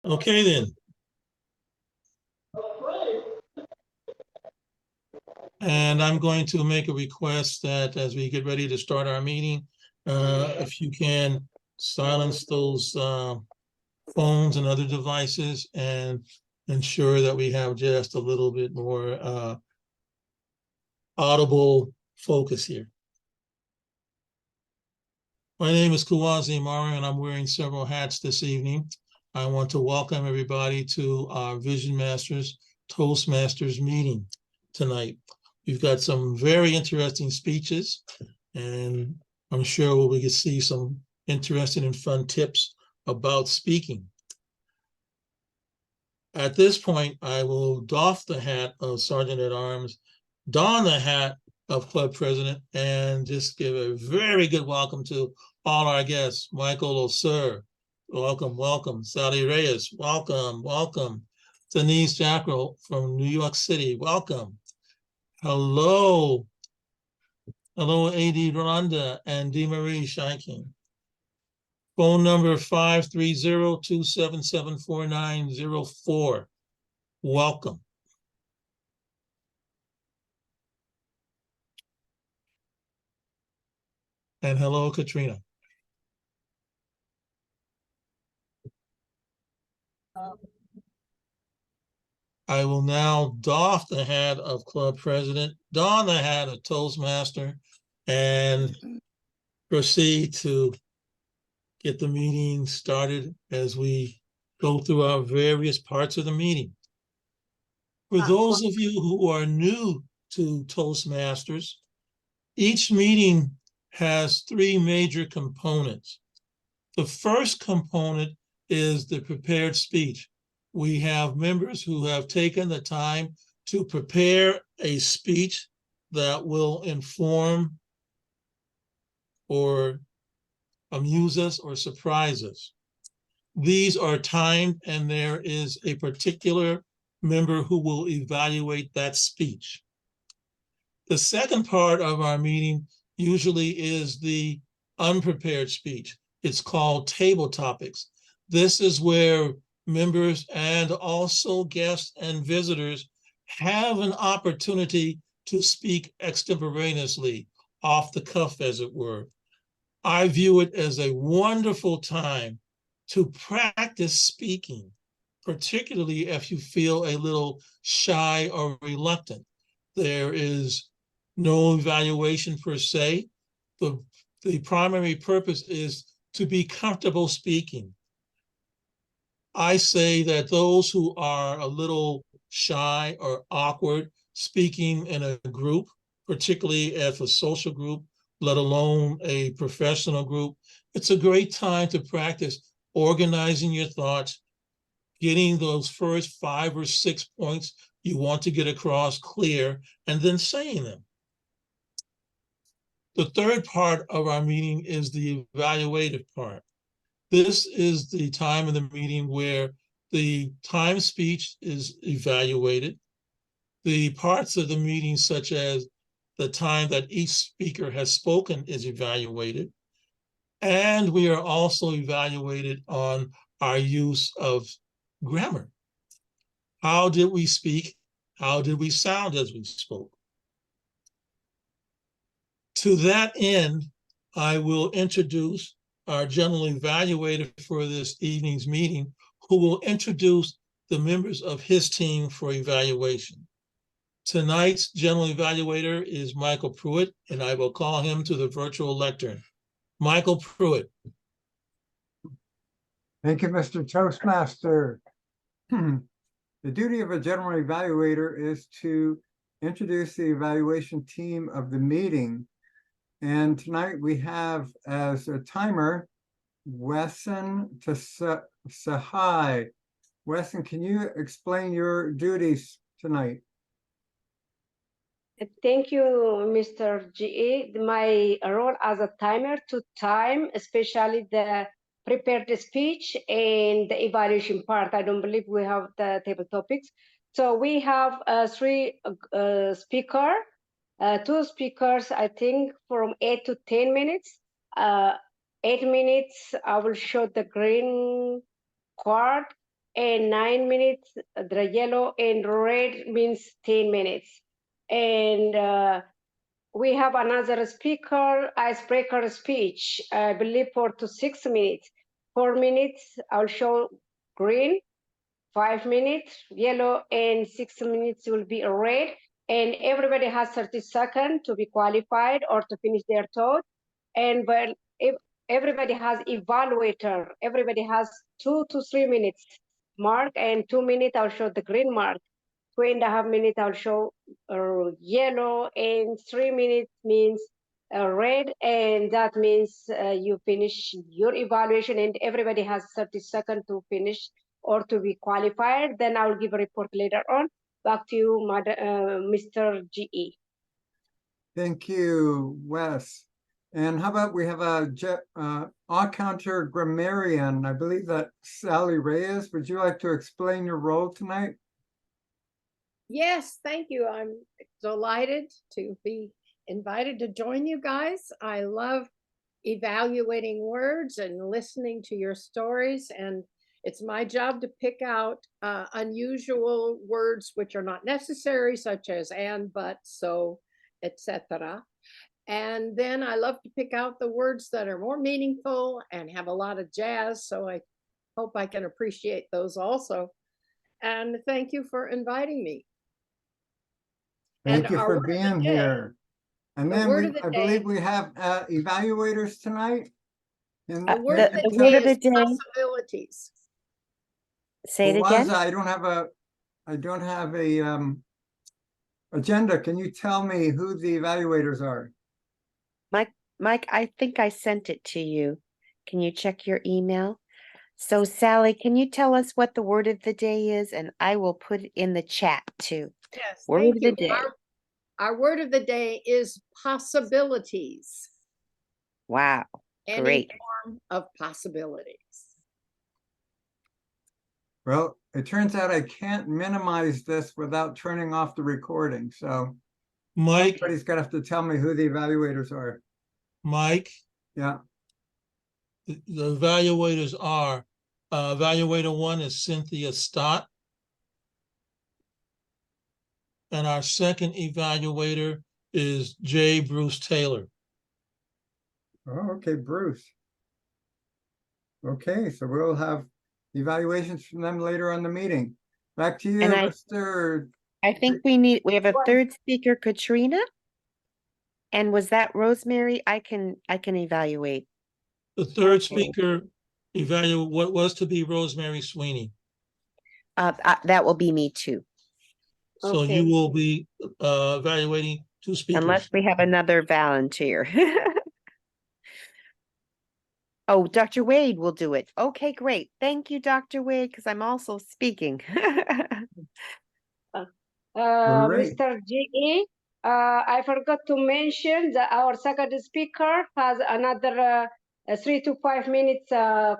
Okay, then. And I'm going to make a request that as we get ready to start our meeting, if you can silence those phones and other devices and ensure that we have just a little bit more audible focus here. My name is Kuwazi Mara, and I'm wearing several hats this evening. I want to welcome everybody to our Vision Masters Toastmasters meeting tonight. We've got some very interesting speeches, and I'm sure we can see some interesting and fun tips about speaking. At this point, I will doff the hat of Sergeant at Arms, don the hat of Club President, and just give a very good welcome to all our guests. Michael Osur, welcome, welcome. Sally Reyes, welcome, welcome. Denise Jackrell from New York City, welcome. Hello. Hello, A.D. Rhonda and D. Marie Scheiking. Phone number 530-277-4904. Welcome. And hello, Katrina. I will now doff the hat of Club President, don the hat of Toastmaster, and proceed to get the meeting started as we go through our various parts of the meeting. For those of you who are new to Toastmasters, each meeting has three major components. The first component is the prepared speech. We have members who have taken the time to prepare a speech that will inform or amuse us or surprise us. These are timed, and there is a particular member who will evaluate that speech. The second part of our meeting usually is the unprepared speech. It's called table topics. This is where members and also guests and visitors have an opportunity to speak extemporaneously, off the cuff, as it were. I view it as a wonderful time to practice speaking, particularly if you feel a little shy or reluctant. There is no evaluation per se. The primary purpose is to be comfortable speaking. I say that those who are a little shy or awkward speaking in a group, particularly if a social group, let alone a professional group, it's a great time to practice organizing your thoughts, getting those first 5 or 6 points you want to get across clear, and then saying them. The third part of our meeting is the evaluative part. This is the time of the meeting where the time speech is evaluated. The parts of the meeting, such as the time that each speaker has spoken, is evaluated. And we are also evaluated on our use of grammar. How did we speak? How did we sound as we spoke? To that end, I will introduce our general evaluator for this evening's meeting, who will introduce the members of his team for evaluation. Tonight's general evaluator is Michael Pruitt, and I will call him to the virtual lectern. Michael Pruitt. Thank you, Mr. Toastmaster. The duty of a general evaluator is to introduce the evaluation team of the meeting. And tonight we have as a timer, Wesson Sahai. Wesson, can you explain your duties tonight? Thank you, Mr. GE. My role as a timer to time, especially the prepared speech and the evaluation part. I don't believe we have the table topics. So we have 3 speakers. 2 speakers, I think, from 8 to 10 minutes. 8 minutes, I will show the green card. and 9 minutes. The yellow and red means 10 minutes. And we have another speaker, icebreaker speech, I believe 4 to 6 minutes. 4 minutes, I'll show green. 5 minutes yellow, and 6 minutes will be red. And everybody has 30 seconds to be qualified or to finish their thought. And when if everybody has evaluator, everybody has 2 to 3 minutes mark, and 2 minutes I'll show the green mark. 2.5 minutes I'll show yellow, and 3 minutes means red, and that means you finish your evaluation, and everybody has 30 seconds to finish or to be qualified. Then I'll give a report later on. Back to you, Mr. GE. Thank you, Wes. And how about we have a all-counter grammarian? I believe that Sally Reyes. Would you like to explain your role tonight? Yes, thank you. I'm delighted to be invited to join you guys. I love evaluating words and listening to your stories, and it's my job to pick out unusual words which are not necessary, such as and, but, so, etc. And then I love to pick out the words that are more meaningful and have a lot of jazz, so I hope I can appreciate those also. And thank you for inviting me. Thank you for being here. And then I believe we have evaluators tonight. And The word of the day is possibilities. Say it again. I don't have a agenda. Can you tell me who the evaluators are? Mike, I think I sent it to you. Can you check your email? So Sally, can you tell us what the word of the day is? And I will put it in the chat too. Yes, word thank of the you. day. Our word of the day is possibilities. Wow, Any great. form of possibilities. Well, it turns out I can't minimize this without turning off the recording. So Mike, somebody's gonna have to tell me who the evaluators are. Mike, Yeah, the evaluators are, evaluator 1 is Cynthia Stott. And our second evaluator is J. Bruce Taylor. oh, okay, Bruce. Okay, so we'll have evaluations from them later on the meeting. Back to you, And Mr. I think we have a third speaker, Katrina. And was that Rosemary? I can evaluate. The third speaker what was to be Rosemary Sweeney. That will be me too. So Okay. you will be evaluating 2 speakers. Unless we have another volunteer. Oh, Dr. Wade will do it. Okay, great. Thank you, Dr. Wade, because I'm also speaking. Great. Mr. GE, I forgot to mention that our second speaker has another 3 to 5 minutes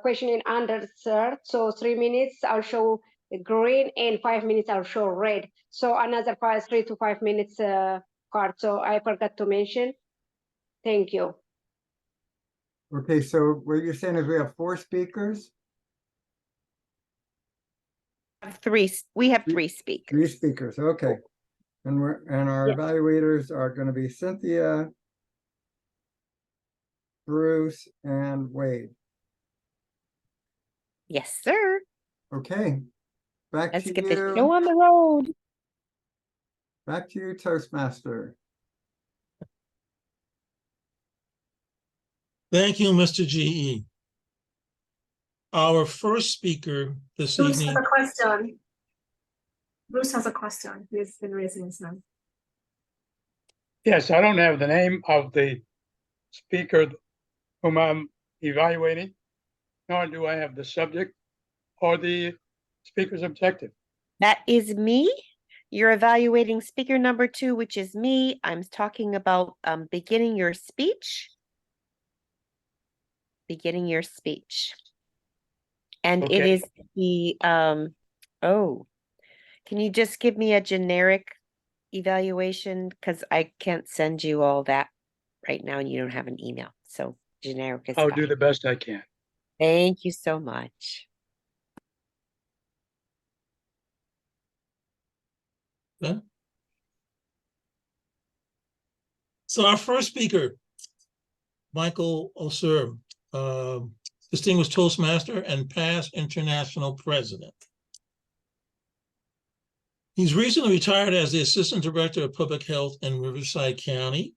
question and answer. So 3 minutes I'll show green, and 5 minutes I'll show red. So another 3 to 5 minutes card. So I forgot to mention. Thank you. Okay, so what you're saying is we have 4 speakers? We have 3 3 speakers. speakers, okay. And our Yes. evaluators are going to be Cynthia, Bruce, and Wade. Yes, sir. Okay. Back Let's to get the you. show on the road. Back to you, Toastmaster. Thank you, Mr. GE. Our first speaker this Bruce evening. has a question. Bruce has a question. He's been raising his hand. Yes, I don't have the name of the speaker whom I'm evaluating, nor do I have the subject or the speaker's objective. That is me. You're evaluating speaker number 2, which is me. I'm talking about beginning your speech. Beginning your speech. And it Okay. is the can you just give me a generic evaluation? Because I can't send you all that right now and you don't have an email. So generic is I'll fine. do the best I can. Thank you so much. Okay. So our first speaker, Michael Osur, distinguished Toastmaster and past international president. He's recently retired as the Assistant Director of Public Health in Riverside County,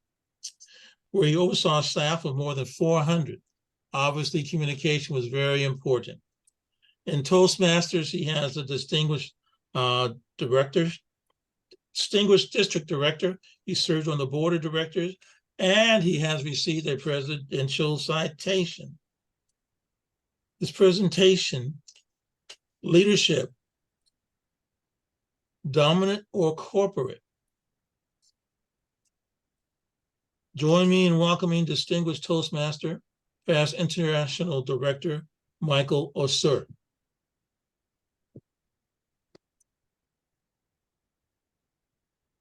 where he oversaw a staff of more than 400. Obviously, communication was very important. In Toastmasters, he has a distinguished district director. He served on the board of directors, and he has received a presidential citation. This presentation, leadership, dominant or corporate. Join me in welcoming distinguished Toastmaster, past international director, Michael Osur.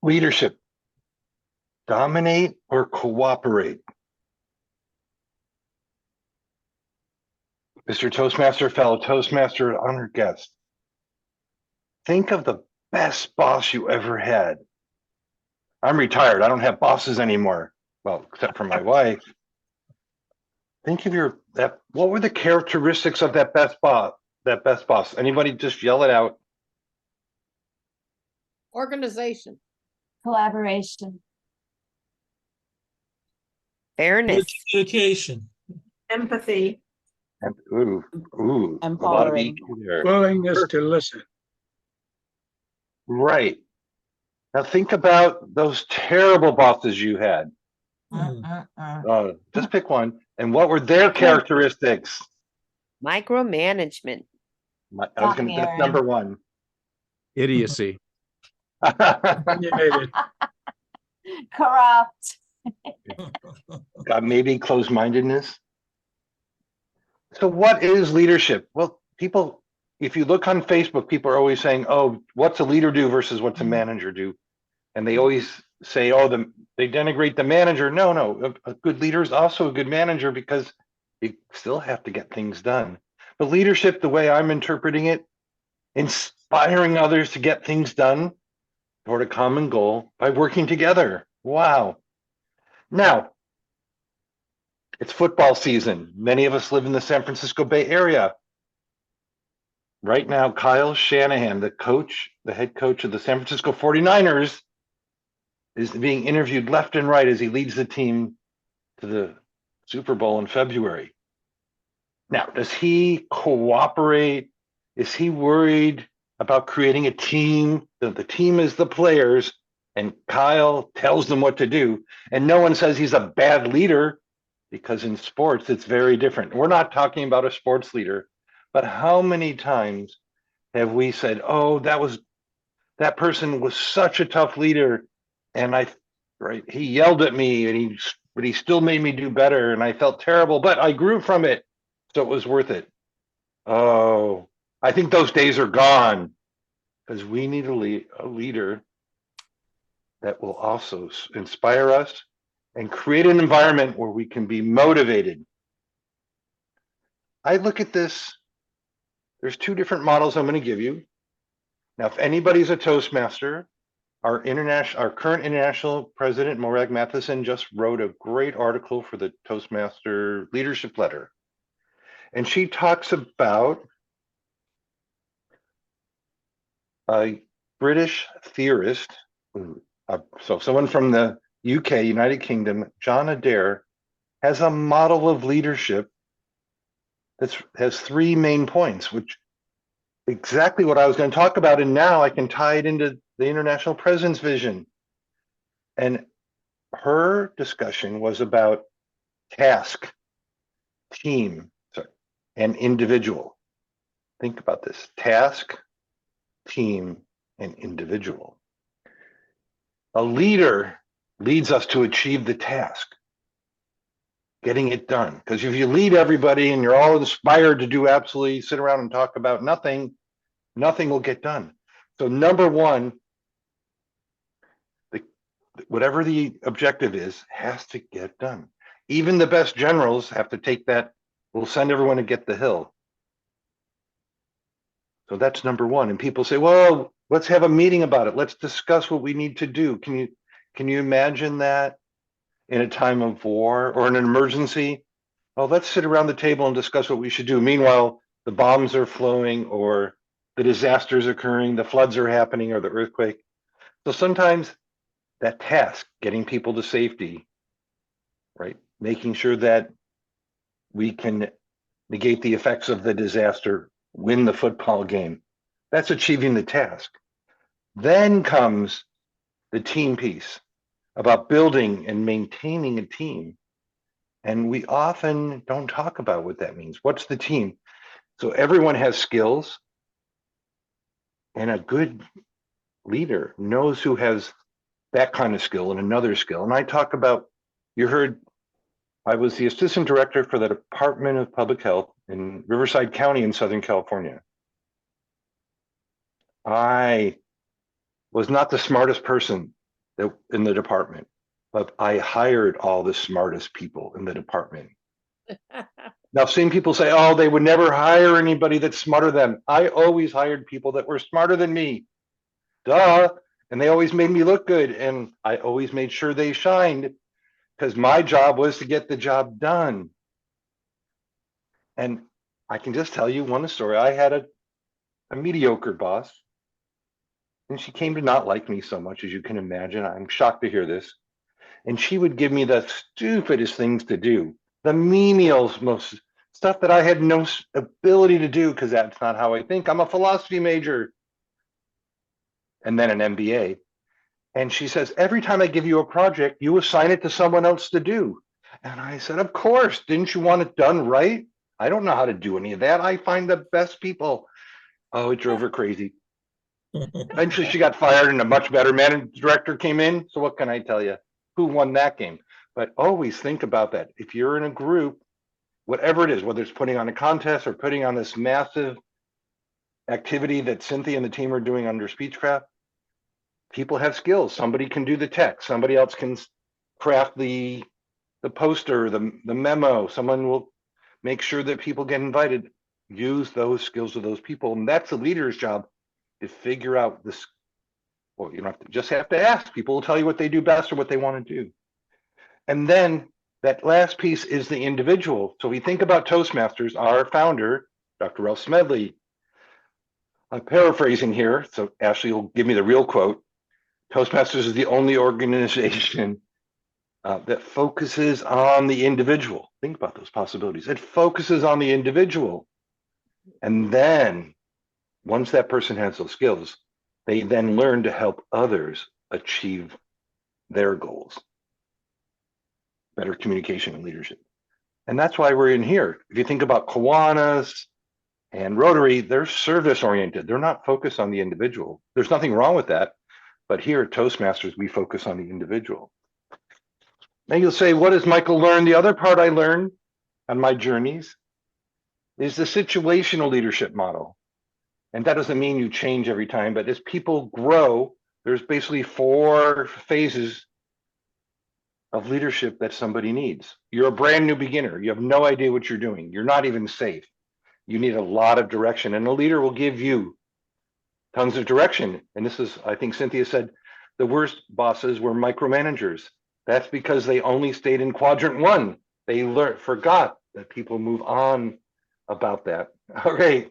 Leadership, dominate or cooperate? Mr. Toastmaster, fellow Toastmaster, honored guest. Think of the best boss you ever had. I'm retired. I don't have bosses anymore. Well, except for my wife. Think of what were the characteristics of that best boss? Anybody just yell it out. Organization. Collaboration. Fairness. Communication. Empathy. And, a lot of Empowering. EQ there. Willingness to listen. Right. Now think about those terrible bosses you had. Just pick one. And what were their characteristics? Micromanagement. That's number one. Idiocy. Opinionated. Corrupt. Maybe closed-mindedness. So what is leadership? Well, people, if you look on Facebook, people are always saying, oh, what's a leader do versus what's a manager do? And they always say, oh, they denigrate the manager. No, a good leader is also a good manager because you still have to get things done. But leadership, the way I'm interpreting it, inspiring others to get things done toward a common goal by working together. Wow. Now, it's football season. Many of us live in the San Francisco Bay Area. Right now, Kyle Shanahan, the head coach of the San Francisco 49ers, is being interviewed left and right as he leads the team to the Super Bowl in February. Now, does he cooperate? Is he worried about creating a team? The team is the players, and Kyle tells them what to do. And no one says he's a bad leader, because in sports, it's very different. We're not talking about a sports leader, but how many times have we said, oh, that person was such a tough leader, and he yelled at me, but he still made me do better, and I felt terrible, but I grew from it, so it was worth it. Oh, I think those days are gone, because we need a leader that will also inspire us and create an environment where we can be motivated. I look at this, there's two different models I'm going to give you. Now, if anybody's a Toastmaster, our current international president, Morag Matheson, just wrote a great article for the Toastmaster Leadership Letter. And she talks about a British theorist, so someone from the UK, United Kingdom, John Adair, has a model of leadership that has three main points, which exactly what I was going to talk about, and now I can tie it into the international president's vision. And her discussion was about task, team, and individual. Think about this: task, team, and individual. A leader leads us to achieve the task, getting it done. Because if you lead everybody and you're all inspired to do absolutely, sit around and talk about nothing, nothing will get done. So number one, whatever the objective is, has to get done. Even the best generals have to take that, we'll send everyone to get the hill. So that's number one. And people say, well, Let's have a meeting about it. Let's discuss what we need to do. Can you imagine that in a time of war or an emergency? Oh, let's sit around the table and discuss what we should do. Meanwhile, the bombs are flowing or the disasters occurring, the floods are happening or the earthquake. So sometimes that task, getting people to safety, right? Making sure that we can negate the effects of the disaster, win the football game. That's achieving the task. Then comes the team piece about building and maintaining a team. And we often don't talk about what that means. What's the team? So everyone has skills, and a good leader knows who has that kind of skill and another skill. And I talk about, you heard, I was the assistant director for the Department of Public Health in Riverside County in Southern California. I was not the smartest person in the department, but I hired all the smartest people in the department. Now, I've seen people say, oh, they would never hire anybody that's smarter than them. I always hired people that were smarter than me. Duh. And they always made me look good. And I always made sure they shined because my job was to get the job done. And I can just tell you one story. I had a mediocre boss, and she came to not like me so much, as you can imagine. I'm shocked to hear this. And she would give me the stupidest things to do, the menial, most stuff that I had no ability to do because that's not how I think. I'm a philosophy major and then an MBA. And she says, every time I give you a project, you assign it to someone else to do. And I said, of course, didn't you want it done right? I don't know how to do any of that. I find the best people. Oh, it drove her crazy. Eventually she got fired and a much better managing director came in. So what can I tell you? Who won that game? But always think about that. If you're in a group, whatever it is, whether it's putting on a contest or putting on this massive activity that Cynthia and the team are doing under Speechcraft, people have skills. Somebody can do the text. Somebody else can craft the poster, the memo. Someone will make sure that people get invited. Use those skills of those people. And that's the leader's job, to figure out this. Well, you don't have to ask. People will tell you what they do best or what they want to do. And then that last piece is the individual. So we think about Toastmasters, our founder, Dr. Ralph Smedley. I'm paraphrasing here, so Ashley will give me the real quote. Toastmasters is the only organization that focuses on the individual. Think about those possibilities. It focuses on the individual. And then once that person has those skills, they then learn to help others achieve their goals. Better communication and leadership. And that's why we're in here. If you think about Kiwanis and Rotary, they're service oriented. They're not focused on the individual. There's nothing wrong with that. But here at Toastmasters, we focus on the individual. Now you'll say, what does Michael learn? The other part I learned on my journeys is the situational leadership model. And that doesn't mean you change every time, but as people grow, there's basically 4 phases of leadership that somebody needs. You're a brand new beginner. You have no idea what you're doing. You're not even safe. You need a lot of direction, and a leader will give you tons of direction. And this is, I think Cynthia said, the worst bosses were micromanagers. That's because they only stayed in quadrant 1. They forgot that people move on about that. All right.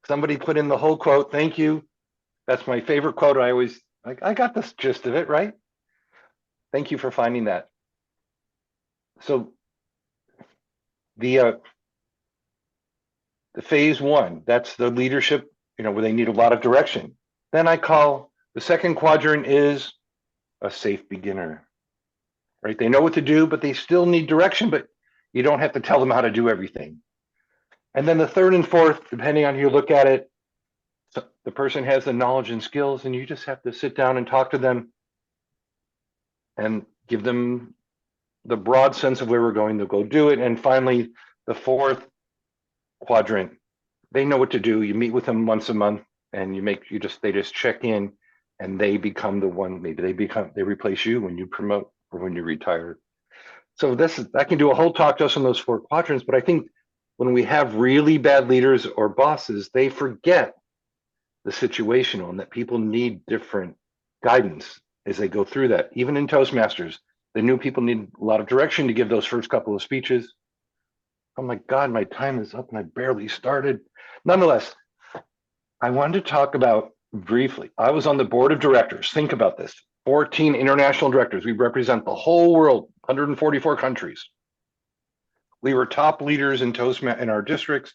Somebody put in the whole quote. Thank you. That's my favorite quote. I got the gist of it, right? Thank you for finding that. So the phase 1, that's the leadership, where they need a lot of direction. Then I call the second quadrant is a safe beginner, right? They know what to do, but they still need direction, but you don't have to tell them how to do everything. And then the third and fourth, depending on how you look at it, the person has the knowledge and skills, and you just have to sit down and talk to them and give them the broad sense of where we're going to go do it. And finally, the fourth quadrant, they know what to do. You meet with them once a month, and they just check in, and they become the one. Maybe they replace you when you promote or when you retire. So I can do a whole talk just on those 4 quadrants, but I think when we have really bad leaders or bosses, they forget the situational, and that people need different guidance as they go through that. Even in Toastmasters, the new people need a lot of direction to give those first couple of speeches. Oh my God, my time is up and I barely started. Nonetheless, I wanted to talk about briefly, I was on the board of directors. Think about this, 14 international directors. We represent the whole world, 144 countries. We were top leaders in Toastmasters in our districts.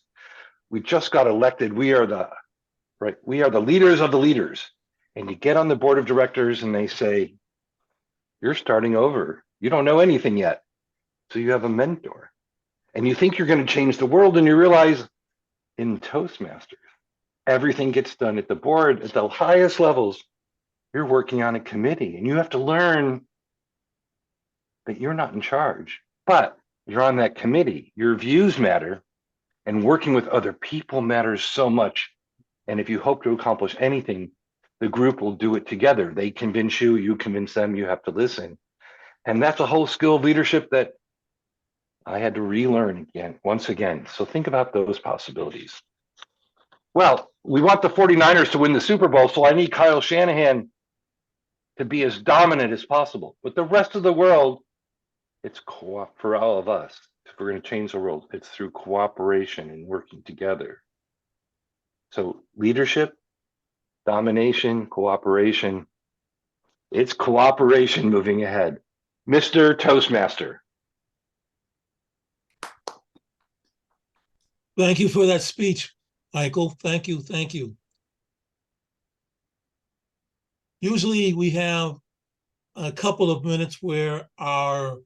We just got elected. We are the leaders of the leaders. And you get on the board of directors and they say, you're starting over. You don't know anything yet. So you have a mentor. And you think you're going to change the world, and you realize in Toastmasters, everything gets done at the board, at the highest levels. You're working on a committee, and you have to learn that you're not in charge, but you're on that committee. Your views matter, and working with other people matters so much. And if you hope to accomplish anything, the group will do it together. They convince you, you convince them, you have to listen. And that's a whole skill of leadership that I had to relearn once again. So think about those possibilities. Well, we want the 49ers to win the Super Bowl, so I need Kyle Shanahan to be as dominant as possible. But the rest of the world, it's for all of us. If we're going to change the world, it's through cooperation and working together. So leadership, domination, cooperation. It's cooperation moving ahead. Mr. Toastmaster. Thank you for that speech, Michael. Thank you. Thank you. Usually we have a couple of minutes where our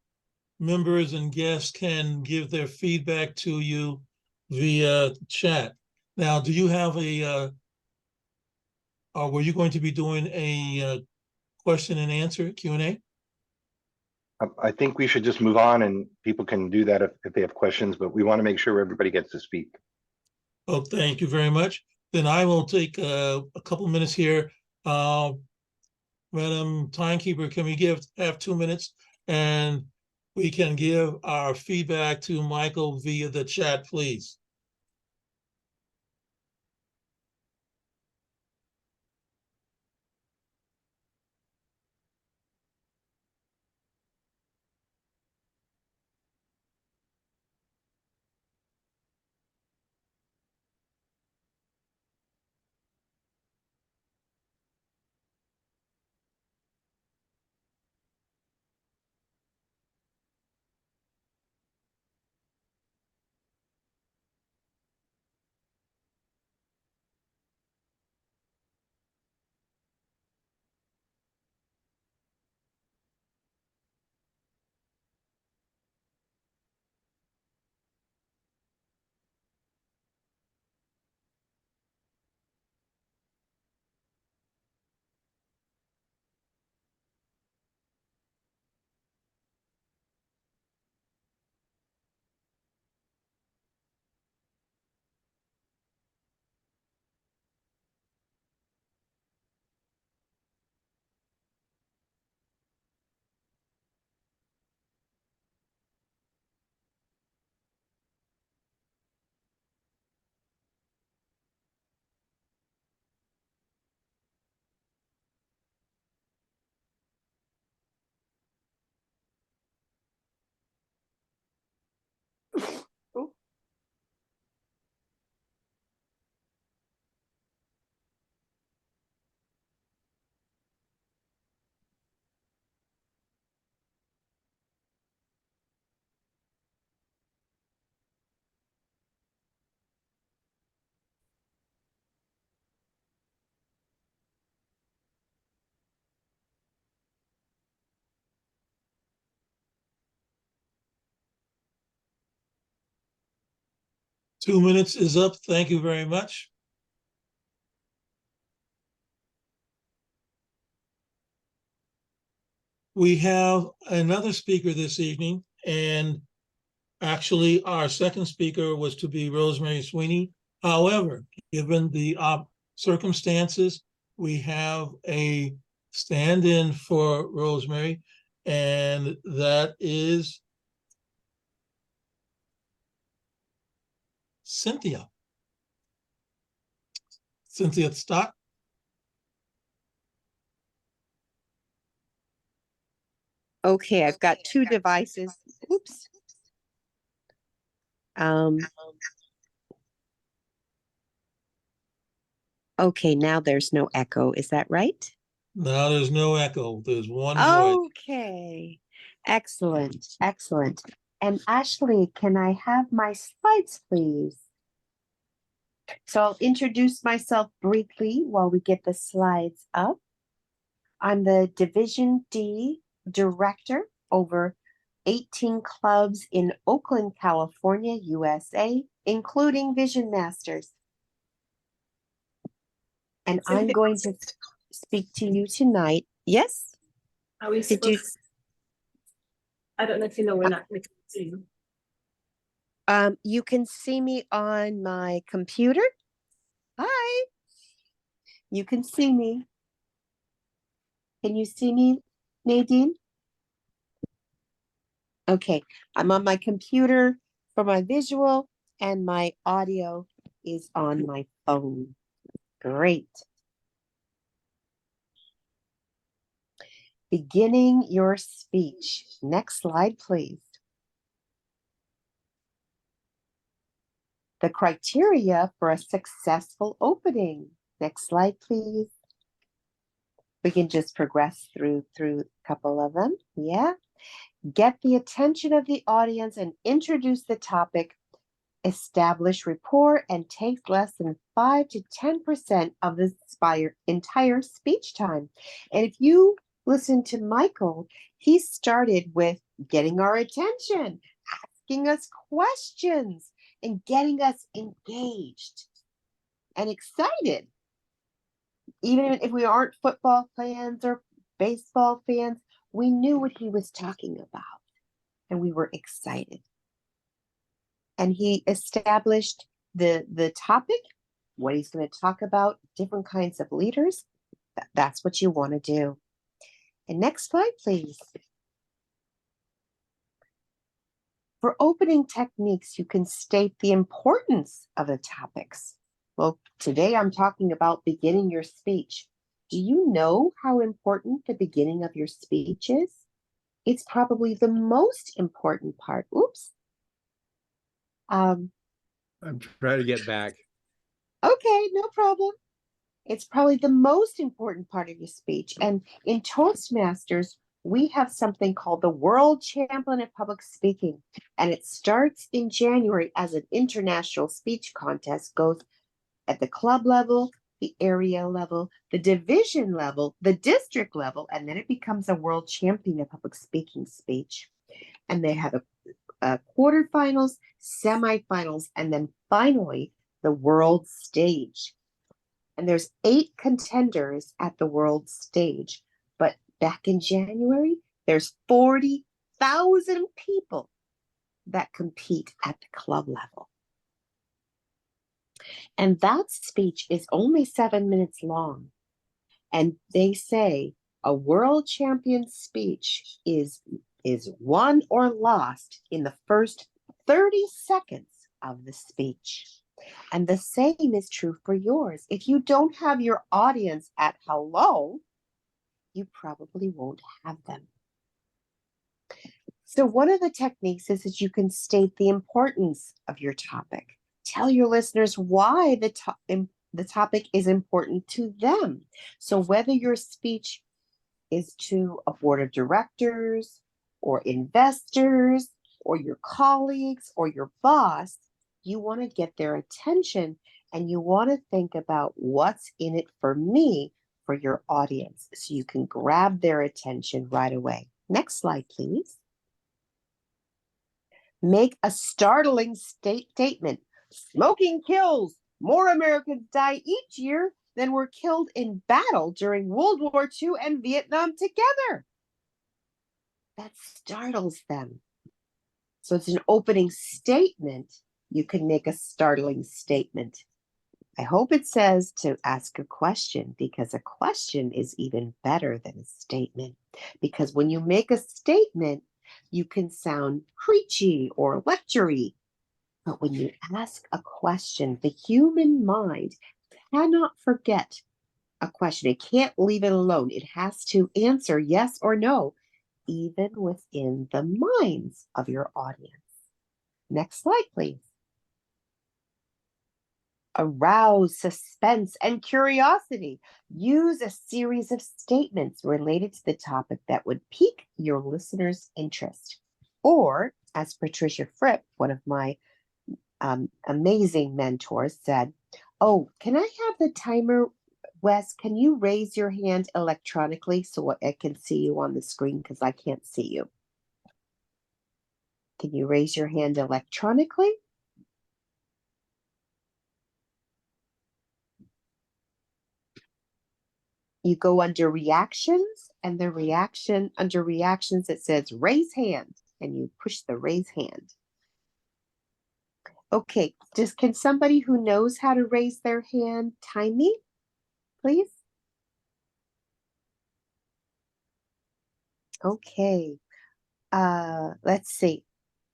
members and guests can give their feedback to you via chat. Now, do you have or were you going to be doing a question and answer, Q&A? I think we should just move on, and people can do that if they have questions, but we want to make sure everybody gets to speak. Oh, thank you very much. Then I will take a couple minutes here. Madam Timekeeper, can we have 2 minutes, and we can give our feedback to Michael via the chat, please? Oh. 2 minutes is up. Thank you very much. We have another speaker this evening, and actually our second speaker was to be Rosemary Sweeney. However, given the circumstances, we have a stand-in for Rosemary, and that is Cynthia. Cynthia Stott. Okay, I've got two devices. Oops. Okay, now there's no echo. Is that right? Now there's no echo. There's one voice. Okay. Excellent. Excellent. And Ashley, can I have my slides, please? So I'll introduce myself briefly while we get the slides up. I'm the Division D Director over 18 clubs in Oakland, California, USA, including Vision Masters. And I'm going to speak to you tonight. Yes? Are we Did you? supposed? I don't know if you know we're not we can see you. You can see me on my computer. Hi. You can see me. Can you see me, Nadine? Okay, I'm on my computer for my visual, and my audio is on my phone. Great. Beginning your speech. Next slide, please. The criteria for a successful opening. Next slide, please. We can just progress through a couple of them. Yeah. Get the attention of the audience and introduce the topic. Establish rapport and take less than 5 to 10% of the entire speech time. And if you listen to Michael, he started with getting our attention, asking us questions, and getting us engaged and excited. Even if we aren't football fans or baseball fans, we knew what he was talking about and we were excited. And he established the topic, what he's going to talk about, different kinds of leaders. That's what you want to do. And next slide, please. For opening techniques, you can state the importance of the topics. Well, today I'm talking about beginning your speech. Do you know how important the beginning of your speech is? It's probably the most important part. Oops. I'm trying to get back. Okay, no problem. It's probably the most important part of your speech. And in Toastmasters, we have something called the World Champion of Public Speaking. And it starts in January as an international speech contest, goes at the club level, the area level, the division level, the district level, and then it becomes a World Champion of Public Speaking speech. And they have a quarterfinals, semifinals, and then finally the world stage. And there's 8 contenders at the world stage. But back in January, there's 40,000 people that compete at the club level. And that speech is only 7 minutes long. And they say a world champion speech is won or lost in the first 30 seconds of the speech. And the same is true for yours. If you don't have your audience at hello, you probably won't have them. So one of the techniques is you can state the importance of your topic. Tell your listeners why the topic is important to them. So whether your speech is to a board of directors or investors or your colleagues or your boss, you want to get their attention and you want to think about what's in it for me for your audience so you can grab their attention right away. Next slide, please. Make a startling statement. Smoking kills. More Americans die each year than were killed in battle during World War II and Vietnam together. That startles them. So it's an opening statement. You can make a startling statement. I hope it says to ask a question, because a question is even better than a statement. Because when you make a statement, you can sound preachy or lectury. But when you ask a question, the human mind cannot forget a question. It can't leave it alone. It has to answer yes or no, even within the minds of your audience. Next slide, please. Arouse suspense and curiosity. Use a series of statements related to the topic that would pique your listeners' interest. Or, as Patricia Fripp, one of my amazing mentors, said, "Oh, can I have the timer, Wes? Can you raise your hand electronically so I can see you on the screen because I can't see you? Can you raise your hand electronically?" You go under reactions, and the reaction under reactions, it says raise hand, and you push the raise hand. Okay, can somebody who knows how to raise their hand time me, please? Okay, let's see.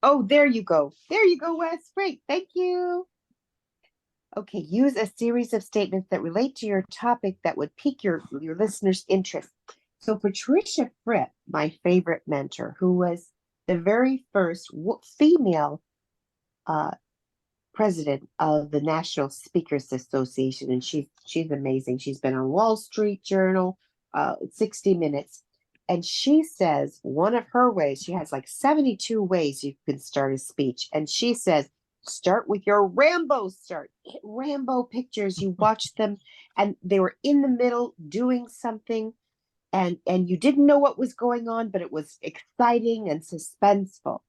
Oh, there you go. There you go, Wes. Great, thank you. Okay, use a series of statements that relate to your topic that would pique your listeners' interest. So Patricia Fripp, my favorite mentor, who was the very first female president of the National Speakers Association, and she's amazing. She's been on Wall Street Journal, 60 Minutes, and she says one of her ways, she has like 72 ways you can start a speech, and she says, start with your Rambo start. Hit Rambo pictures. You watch them, and they were in the middle doing something, and you didn't know what was going on, but it was exciting and suspenseful.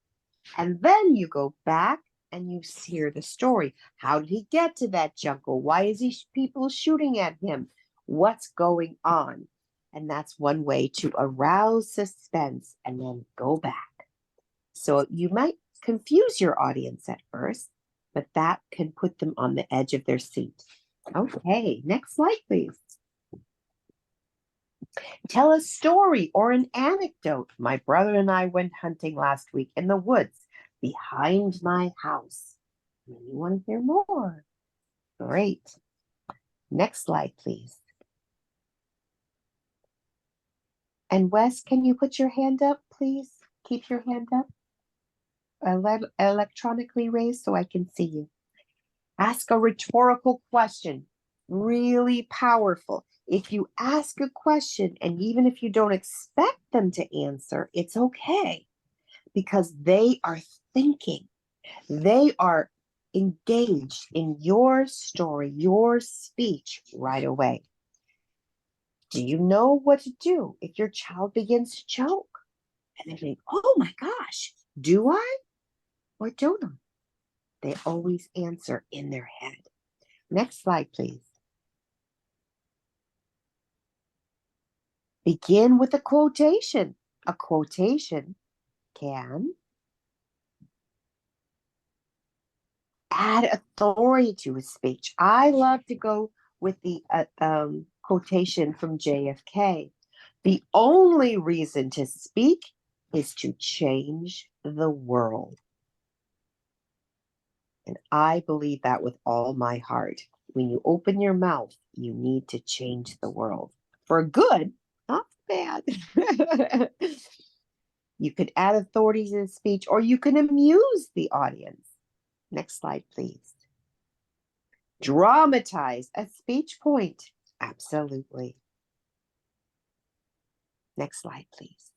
And then you go back and you hear the story. How did he get to that jungle? Why is people shooting at him? What's going on? And that's one way to arouse suspense and then go back. So you might confuse your audience at first, but that can put them on the edge of their seat. Okay, next slide, please. Tell a story or an anecdote. My brother and I went hunting last week in the woods behind my house. You want to hear more? Great. Next slide, please. And Wes, can you put your hand up, please? Keep your hand up. Electronically raised so I can see you. Ask a rhetorical question. Really powerful. If you ask a question, and even if you don't expect them to answer, it's okay, because they are thinking. They are engaged in your story, your speech right away. Do you know what to do if your child begins to choke? And they think, oh my gosh, do I or don't I? They always answer in their head. Next slide, please. Begin with a quotation. A quotation can add authority to a speech. I love to go with the quotation from JFK. The only reason to speak is to change the world. And I believe that with all my heart. When you open your mouth, you need to change the world for good, not bad. You could add authority to the speech, or you can amuse the audience. Next slide, please. Dramatize a speech point. Absolutely. Next slide, please.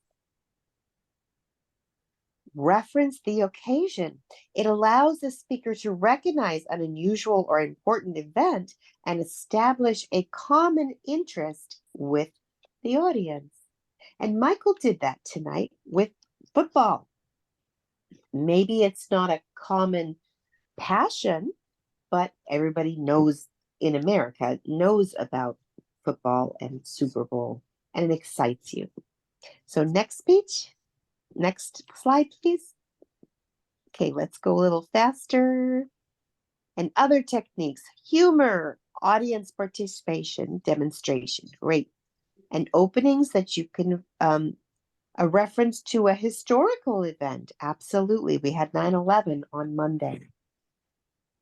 Reference the occasion. It allows the speaker to recognize an unusual or important event and establish a common interest with the audience. And Michael did that tonight with football. Maybe it's not a common passion, but everybody knows in America, knows about football and Super Bowl, and it excites you. So next speech. Next slide, please. Okay, let's go a little faster. And other techniques, humor, audience participation, demonstration, great. And openings that you can, a reference to a historical event, absolutely. We had 9/11 on Monday.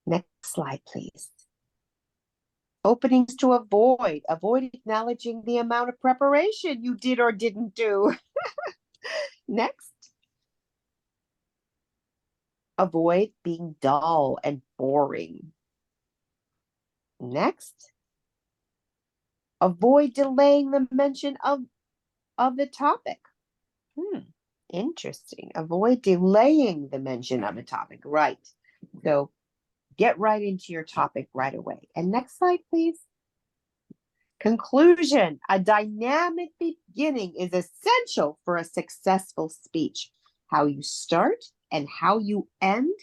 Next slide, please. Openings to avoid. Avoid acknowledging the amount of preparation you did or didn't do. Next. Avoid being dull and boring. Next. Avoid delaying the mention of the topic. Interesting. Avoid delaying the mention of a topic. Right. So get right into your topic right away. And next slide, please. Conclusion. A dynamic beginning is essential for a successful speech. How you start and how you end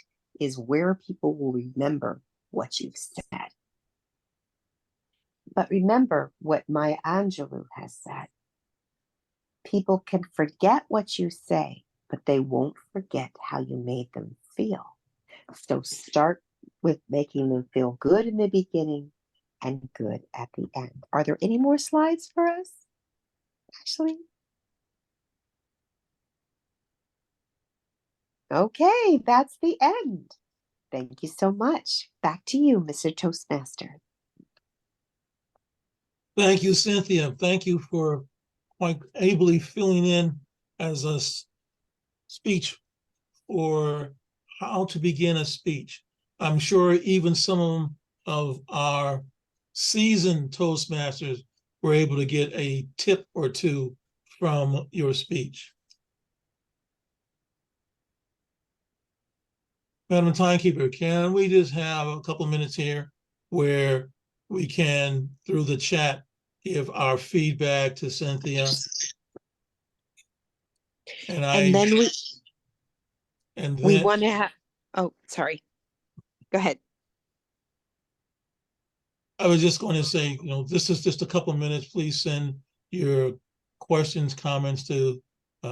is where people will remember what you've said. But remember what Maya Angelou has said. People can forget what you say, but they won't forget how you made them feel. So start with making them feel good in the beginning and good at the end. Are there any more slides for us, Ashley? Okay, that's the end. Thank you so much. Back to you, Mr. Toastmaster. Thank you, Cynthia. Thank you for quite ably filling in as a speech or how to begin a speech. I'm sure even some of our seasoned Toastmasters were able to get a tip or two from your speech. Madam Timekeeper, can we just have a couple minutes here where we can, through the chat, give our feedback to Cynthia? And then we then want to have, oh, sorry. Go ahead. I was just going to say, this is just a couple minutes. Please send your questions, comments to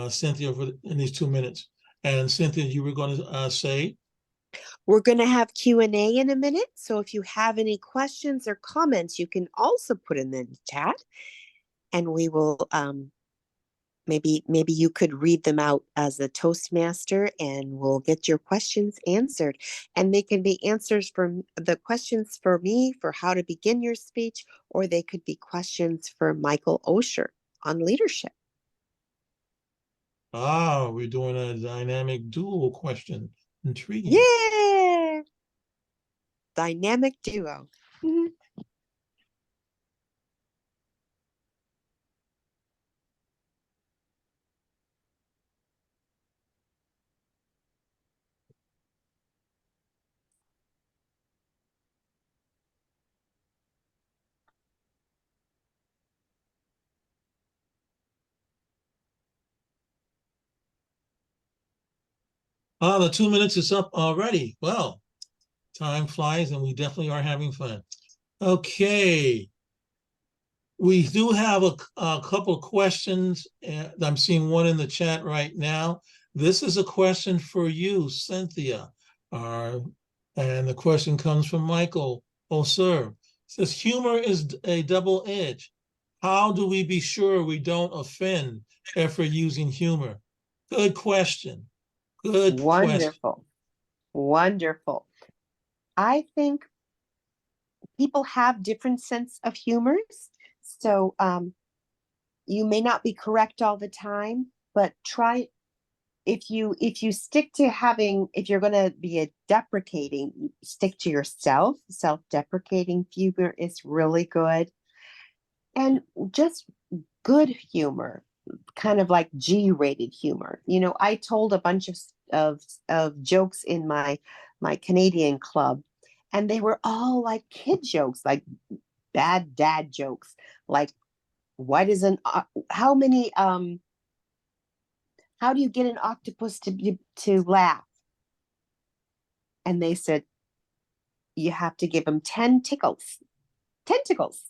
Cynthia in these 2 minutes. And Cynthia, you were going to say? We're going to have Q&A in a minute. So if you have any questions or comments, you can also put in the chat. And we will, maybe you could read them out as a Toastmaster and we'll get your questions answered. And they can be answers for the questions for me for how to begin your speech, or they could be questions for Michael Osur on leadership. Ah, we're doing a dynamic dual question. Intriguing. Yeah. Dynamic duo. Ah, the 2 minutes is up already. Well, time flies and we definitely are having fun. Okay. We do have a couple of questions. I'm seeing one in the chat right now. This is a question for you, Cynthia. And the question comes from Michael Osur. It says, humor is a double edge. How do we be sure we don't offend if we're using humor? Good question. Good Wonderful. question. Wonderful. I think people have different sense of humors. So you may not be correct all the time, but try, if you stick to having, if you're going to be a deprecating, stick to yourself. Self-deprecating humor is really good. And just good humor, kind of like G-rated humor. I told a bunch of jokes in my Canadian club, and they were all like kid jokes, like bad dad jokes, like how do you get an octopus to laugh? And they said, you have to give him 10 tickles. Tentacles.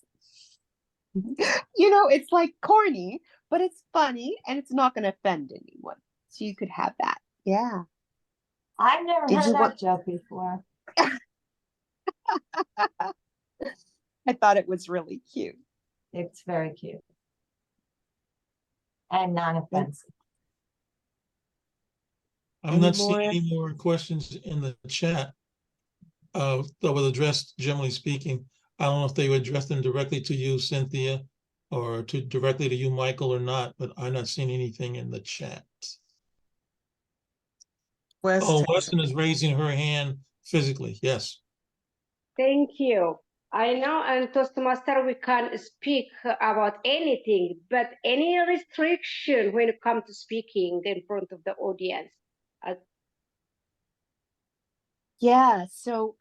It's like corny, but it's funny and it's not going to offend anyone. So you could have that. Yeah. I've never Did heard you that want- joke before. I thought it was really cute. It's very cute. And non-offensive. I'm not seeing any more questions in the chat that was addressed, generally speaking. I don't know if they would address them directly to you, Cynthia, or directly to you, Michael, or not, but I'm not seeing anything in the chat. Oh, Weston is raising her hand physically. Yes. Thank you. I know in Toastmaster we can speak about anything, but any restriction when it comes to speaking in front of the audience? Yeah, so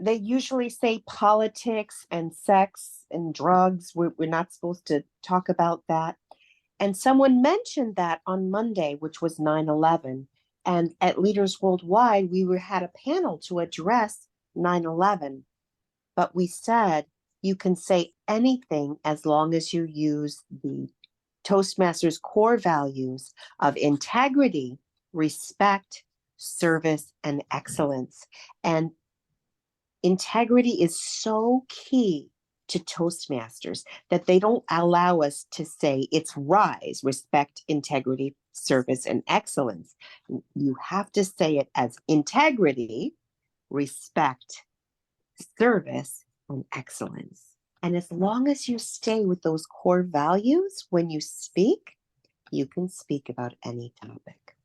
they usually say politics and sex and drugs. We're not supposed to talk about that. And someone mentioned that on Monday, which was 9/11. And at Leaders Worldwide, had a panel to address 9/11. But we said you can say anything as long as you use the Toastmasters core values of integrity, respect, service, and excellence. And integrity is so key to Toastmasters that they don't allow us to say it's RISE, respect, integrity, service, and excellence. You have to say it as integrity, respect, service, and excellence. And as long as you stay with those core values when you speak, you can speak about any topic.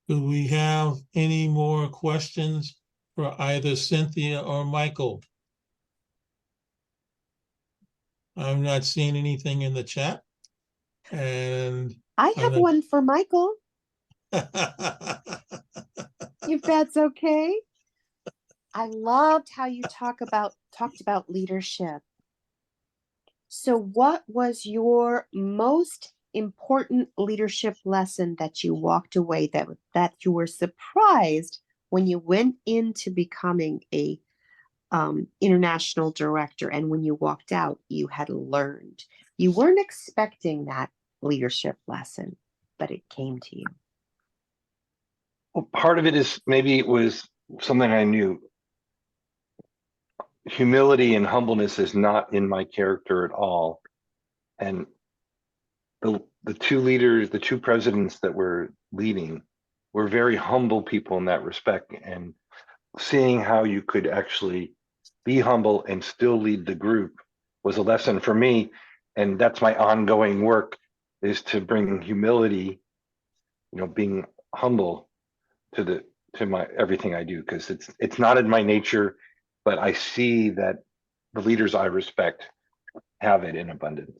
Do we have any more questions for either Cynthia or Michael? I'm not seeing anything in the chat. And I have one for Michael, if that's okay. I loved how you talked about leadership. So what was your most important leadership lesson that you walked away that you were surprised when you went into becoming a international director, and when you walked out, you had learned? You weren't expecting that leadership lesson, but it came to you. Well, part of it is maybe it was something I knew. Humility and humbleness is not in my character at all. And the two leaders, the two presidents that were leading were very humble people in that respect. And seeing how you could actually be humble and still lead the group was a lesson for me. And that's my ongoing work, is to bring humility, being humble to my everything I do, because it's not in my nature, but I see that the leaders I respect have it in abundance.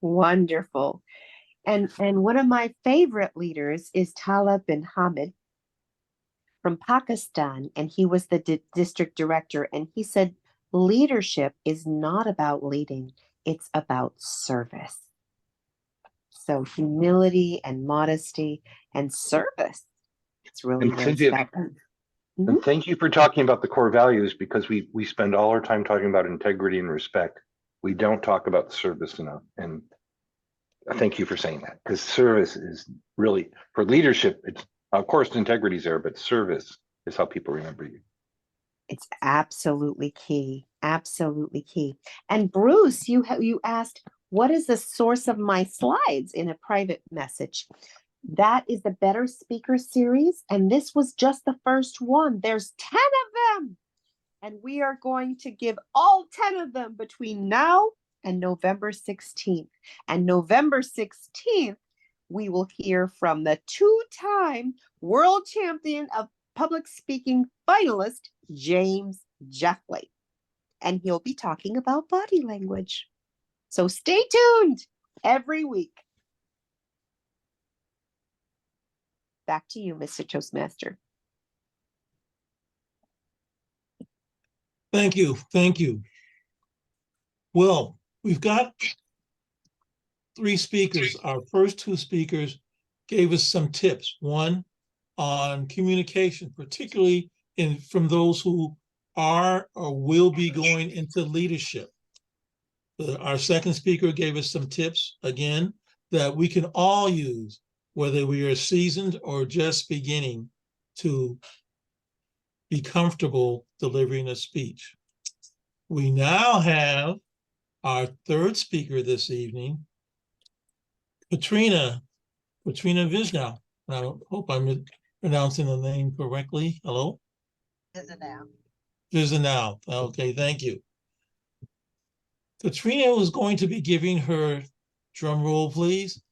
Wonderful. And one of my favorite leaders is Talib bin Hamid from Pakistan, and he was the district director, and he said leadership is not about leading, it's about service. So humility and modesty and service. It's really And Cynthia, and thank you for talking about the core values, because we spend all our time talking about integrity and respect. We don't talk about service enough. And thank you for saying that, because service is really, for leadership, it's, of course, integrity is there, but service is how people remember you. It's absolutely key. Absolutely key. And Bruce, you asked, what is the source of my slides in a private message? That is the Better Speaker series, and this was just the first one. There's 10 of them, and we are going to give all 10 of them between now and November 16th. And November 16th, we will hear from the two-time world champion of public speaking finalist, James Jeffley. And he'll be talking about body language. So stay tuned every week. Back to you, Mr. Toastmaster. Thank you. Thank you. Well, we've got 3 speakers. Our first 2 speakers gave us some tips. One on communication, particularly from those who are or will be going into leadership. Our second speaker gave us some tips, again, that we can all use, whether we are seasoned or just beginning to be comfortable delivering a speech. We now have our third speaker this evening, Katrina Visinau. I hope I'm pronouncing the name correctly. Hello? Visinau. Visinau. Okay, thank you. Katrina was going to be giving her, drum roll please,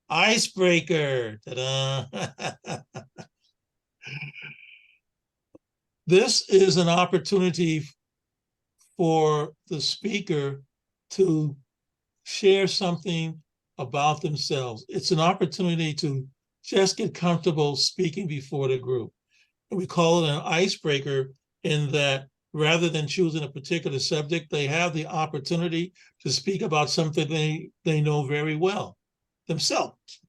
icebreaker. Ta-da. This is an opportunity for the speaker to share something about themselves. It's an opportunity to just get comfortable speaking before the group. And we call it an icebreaker in that rather than choosing a particular subject, they have the opportunity to speak about something they know very well themselves.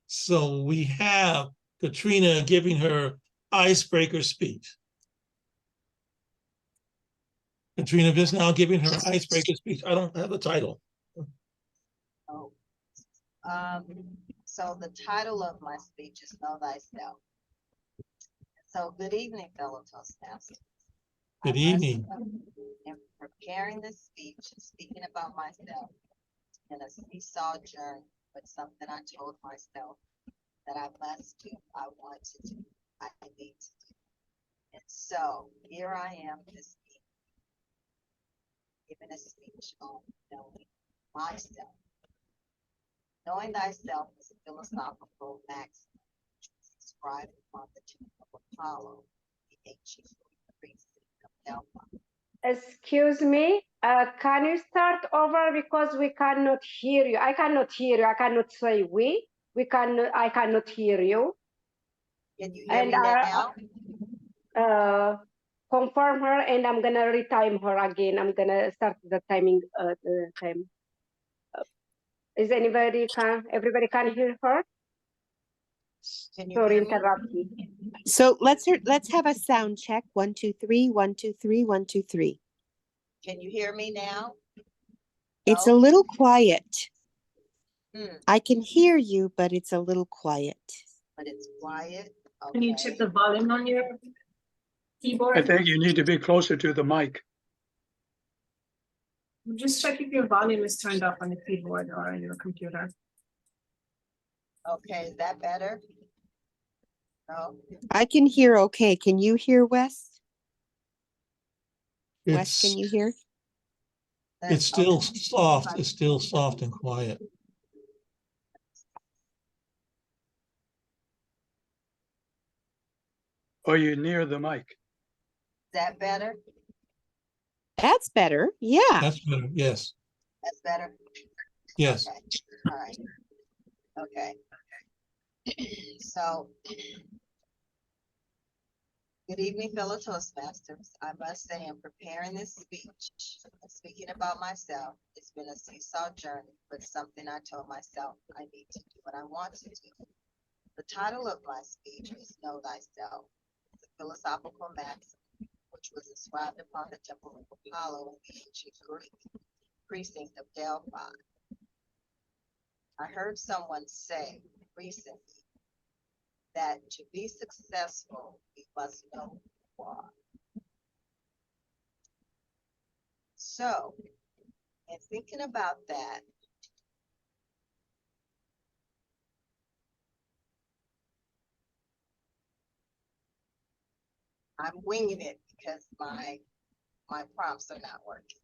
So we have Katrina giving her icebreaker speech. Katrina Visinau giving her icebreaker speech. I don't have the title. Oh. So the title of my speech is Know Thyself. So good evening, fellow Toastmasters. Good evening. In preparing this speech, speaking about myself, in a seesaw journey with something I told myself that I must do, I want to do, I need to do. And so here I am this evening, giving a speech on knowing myself. Knowing thyself is a philosophical maxim described upon the tomb of Apollo, the ancient priest of Delphi. Excuse me, can you start over because we cannot hear you. I cannot hear you. I cannot say we. I cannot hear you. Can you hear And me now? confirm her, and I'm gonna retime her again. I'm gonna start the timing. The time. Is everybody can hear her? Can you Sorry, hear me? interrupting. So let's have a sound check. 1, 2, 3, 1, 2, 3, 1, 2, 3. Can you hear me now? It's No? a little quiet. Hmm, I can hear you, but it's a little quiet. but it's quiet. Can you Okay. check the volume on your I keyboard? think you need to be closer to the mic. Just check if your volume is turned up on the keyboard or on your computer. Okay, is that better? No? I can hear okay. Can you hear, Wes? Wes, can It's you hear? it's still Okay. soft. It's still soft and quiet. Are you near the mic? Is that better? That's better. Yeah. That's better. Yes. That's better? Yes. Okay, all right. Okay. So, good evening, fellow Toastmasters. I must say, in preparing this speech, and speaking about myself, it's been a seesaw journey, but something I told myself I need to do what I want to do. The title of my speech is Know Thyself. It's a philosophical maxim which was inscribed upon the temple of Apollo in the ancient Greek precinct of Delphi. I heard someone say recently that to be successful, we must know who you are. So, in thinking about that, I'm winging it because my prompts are not working.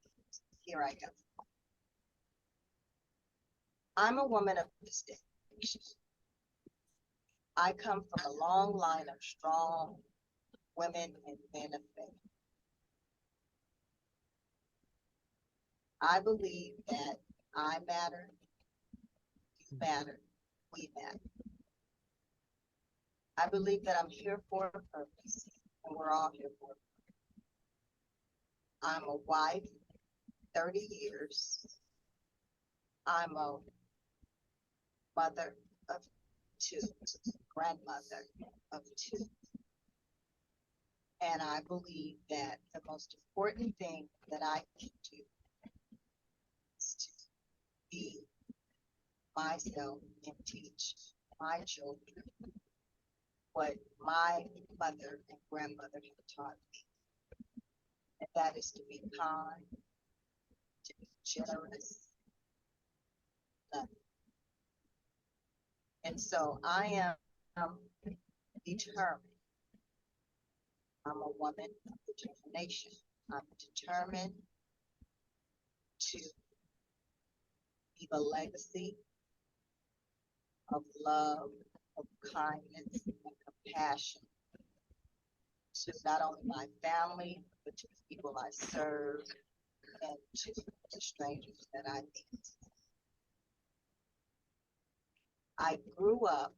Here I go. I'm a woman of distinction. I come from a long line of strong women and men of faith. I believe that I matter, you matter, we matter. I believe that I'm here for a purpose, and we're all here for a purpose. I'm a wife, 30 years. I'm a mother of 2, grandmother of 2. And I believe that the most important thing that I can do is to be myself and teach my children what my mother and grandmother have taught me. And that is to be kind, to be generous, loving. And so I am determined. I'm a woman of determination. I'm determined to leave a legacy of love, of kindness, and compassion to not only my family, but to the people I serve and to the strangers that I meet. I grew up,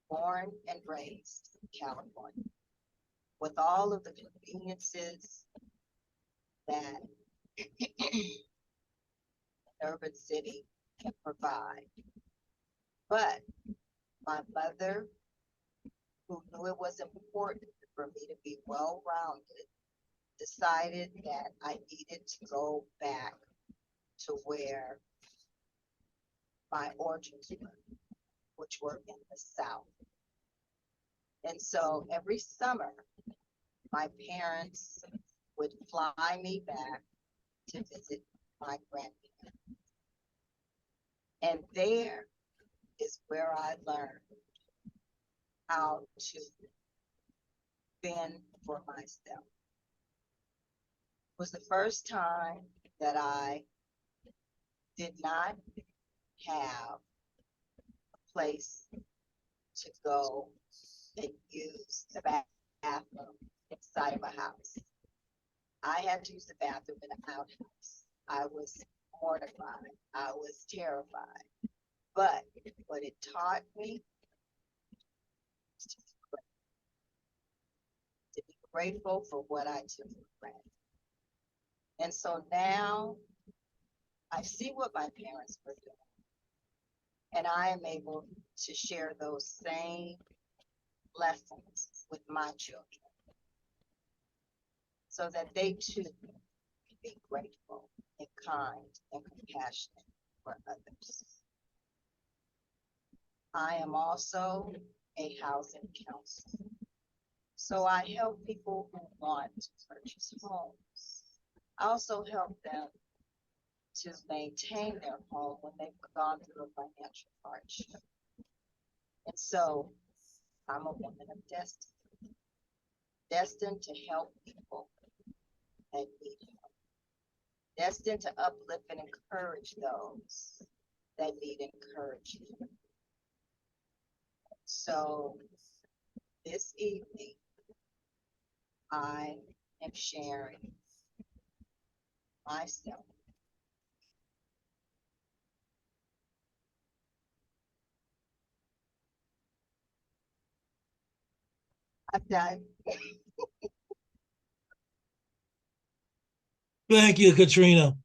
born and raised in California, with all of the conveniences that an urban city can provide. But my mother, who knew it was important for me to be well-rounded, decided that I needed to go back to where my origins were, which were in the South. And so every summer, my parents would fly me back to visit my grandparents. And there is where I learned how to fend for myself. It was the first time that I did not have a place to go and use the bathroom inside of a house. I had to use the bathroom in an outhouse. I was mortified. I was terrified. But what it taught me was to be grateful for what I took for granted. And so now I see what my parents were doing, and I am able to share those same lessons with my children so that they too can be grateful and kind and compassionate for others. I am also a housing counselor. So I help people who want to purchase homes. I also help them to maintain their home when they've gone through a financial hardship. And so I'm a woman of destiny, destined to help people that need help, destined to uplift and encourage those that need encouragement. So this evening, I am sharing myself. I'm done. Thank you, Katrina.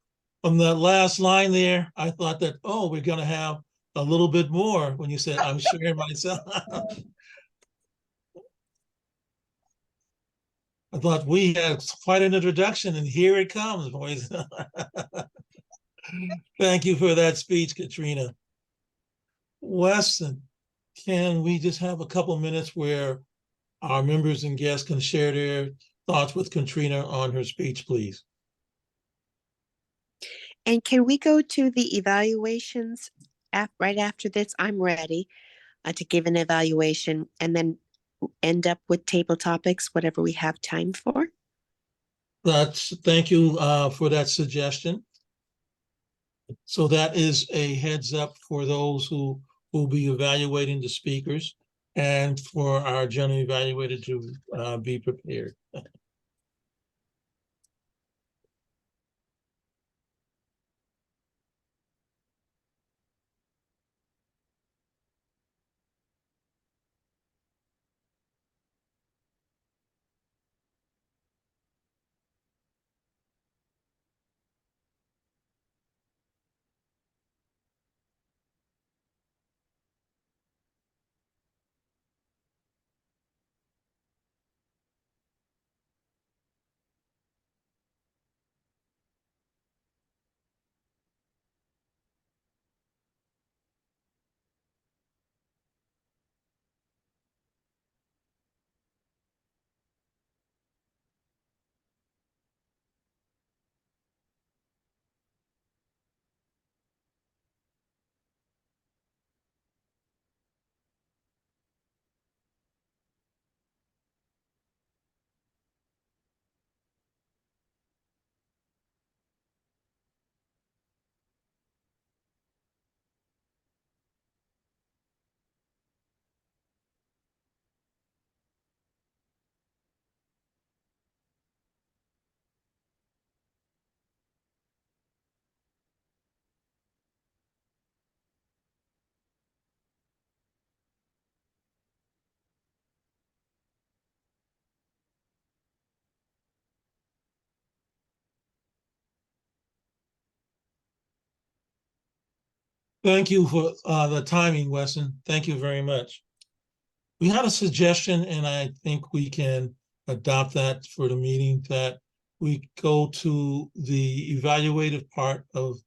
From that last line there, I thought that, oh, we're gonna have a little bit more when you said, I'm sharing myself. I thought we had quite an introduction and here it comes, boys. Thank you for that speech, Katrina. Weston, can we just have a couple minutes where our members and guests can share their thoughts with Katrina on her speech, please? And can we go to the evaluations right after this? I'm ready to give an evaluation and then end up with table topics, whatever we have time for. Thank you for that suggestion. So that is a heads up for those who will be evaluating the speakers and for our general evaluator to be prepared. Thank you for the timing, Wesson. Thank you very much. We had a suggestion, and I think we can adopt that for the meeting, that we go to the evaluative part of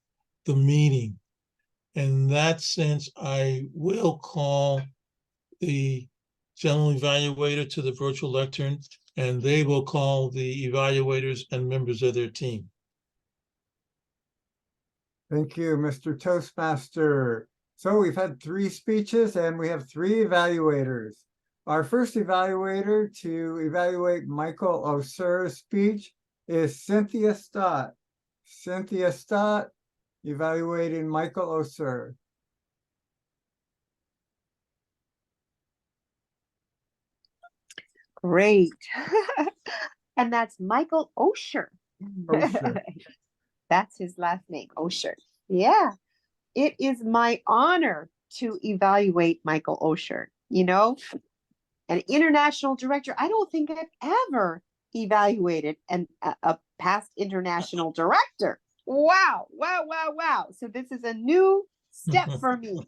the meeting. In that sense, I will call the general evaluator to the virtual lectern, and they will call the evaluators and members of their team. Thank you, Mr. Toastmaster. So we've had 3 speeches and we have 3 evaluators. Our first evaluator to evaluate Michael Osur's speech is Cynthia Stott. Cynthia Stott, evaluating Michael Osur. Great. And that's Michael Osur. Osur. That's his last name, Osur. Yeah. It is my honor to evaluate Michael Osur. You know, an international director. I don't think I've ever evaluated a past international director. Wow, wow, wow, wow. So this is a new step for me.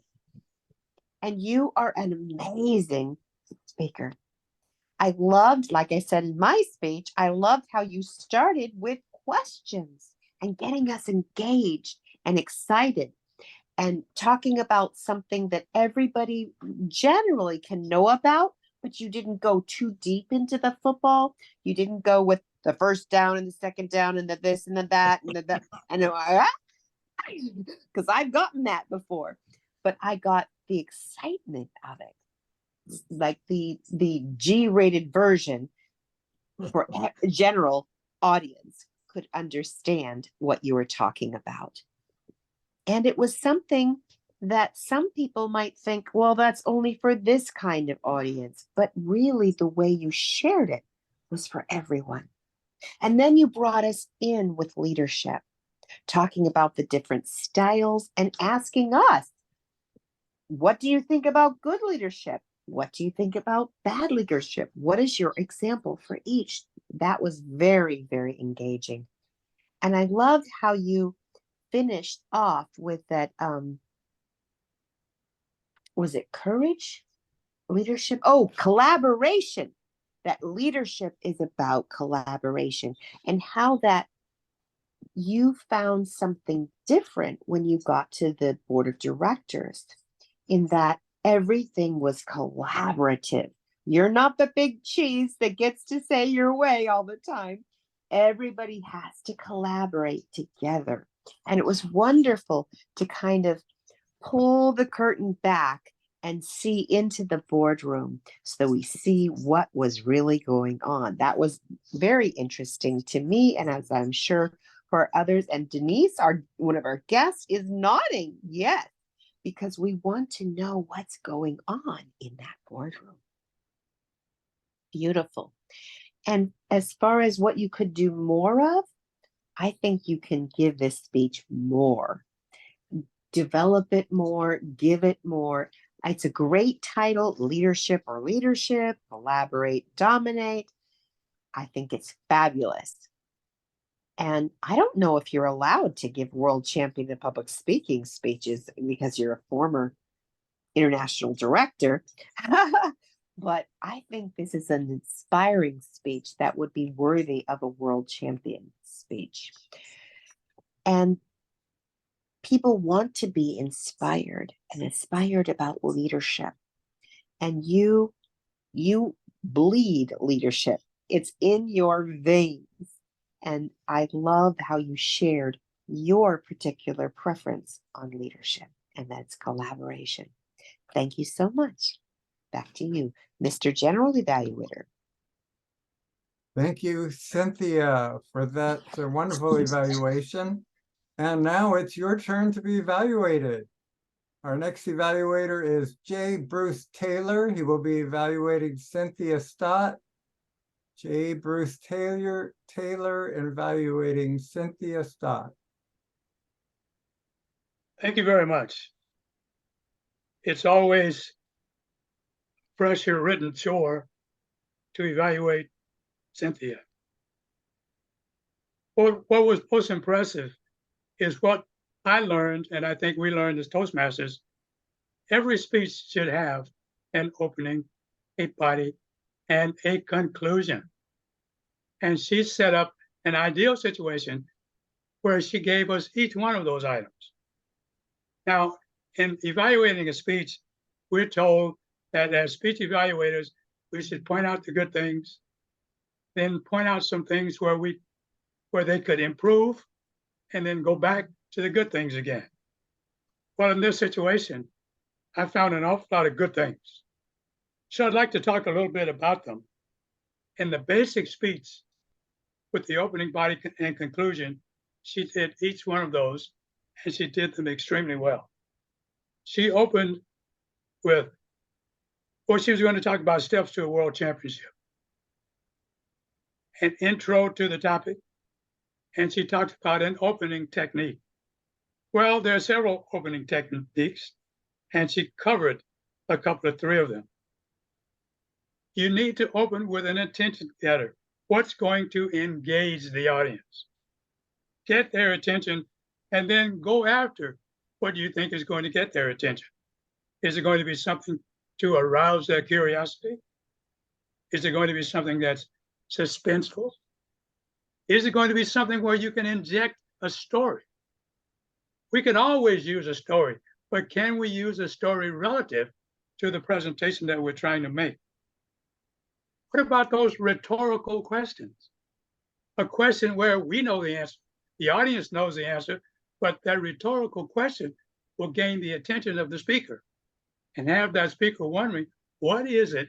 And you are an amazing speaker. I loved, like I said in my speech, I loved how you started with questions and getting us engaged and excited and talking about something that everybody generally can know about, but you didn't go too deep into the football. You didn't go with the first down and the second down and the this and the that and the that. And because I've gotten that before, but I got the excitement of it, like the G-rated version for a general audience could understand what you were talking about. And it was something that some people might think, well, that's only for this kind of audience. But really, the way you shared it was for everyone. And then you brought us in with leadership, talking about the different styles and asking us, what do you think about good leadership? What do you think about bad leadership? What is your example for each? That was very, very engaging. And I loved how you finished off with that, was it courage? Leadership? Oh, collaboration. That leadership is about collaboration, and how that you found something different when you got to the board of directors, in that everything was collaborative. You're not the big cheese that gets to say your way all the time. Everybody has to collaborate together. And it was wonderful to kind of pull the curtain back and see into the boardroom so that we see what was really going on. That was very interesting to me, and as I'm sure for others. And Denise, one of our guests, is nodding yes, because we want to know what's going on in that boardroom. Beautiful. And as far as what you could do more of, I think you can give this speech more. Develop it more, give it more. It's a great title, Leadership or Leadership, Collaborate, Dominate. I think it's fabulous. And I don't know if you're allowed to give world champion in public speaking speeches because you're a former international director. But I think this is an inspiring speech that would be worthy of a world champion speech. And people want to be inspired and inspired about leadership. And you bleed leadership. It's in your veins. And I love how you shared your particular preference on leadership, and that's collaboration. Thank you so much. Back to you, Mr. General Evaluator. Thank you, Cynthia, for that wonderful evaluation. And now it's your turn to be evaluated. Our next evaluator is J. Bruce Taylor. He will be evaluating Cynthia Stott. J. Bruce Taylor evaluating Cynthia Stott. Thank you very much. It's always pressure written chore to evaluate Cynthia. What was most impressive is what I learned, and I think we learned as Toastmasters, every speech should have an opening, a body, and a conclusion. And she set up an ideal situation where she gave us each one of those items. Now, in evaluating a speech, we're told that as speech evaluators, we should point out the good things, then point out some things where they could improve, and then go back to the good things again. Well, in this situation, I found an awful lot of good things. So I'd like to talk a little bit about them. In the basic speech, with the opening, body, and conclusion, she did each one of those, and she did them extremely well. She opened with, well, she was going to talk about steps to a world championship, an intro to the topic, and she talked about an opening technique. Well, there are several opening techniques, and she covered a couple of three of them. You need to open with an attention getter. What's going to engage the audience? Get their attention, and then go after what you think is going to get their attention. Is it going to be something to arouse their curiosity? Is it going to be something that's suspenseful? Is it going to be something where you can inject a story? We can always use a story, but can we use a story relative to the presentation that we're trying to make? What about those rhetorical questions? A question where we know the answer, the audience knows the answer, but that rhetorical question will gain the attention of the speaker and have that speaker wondering, what is it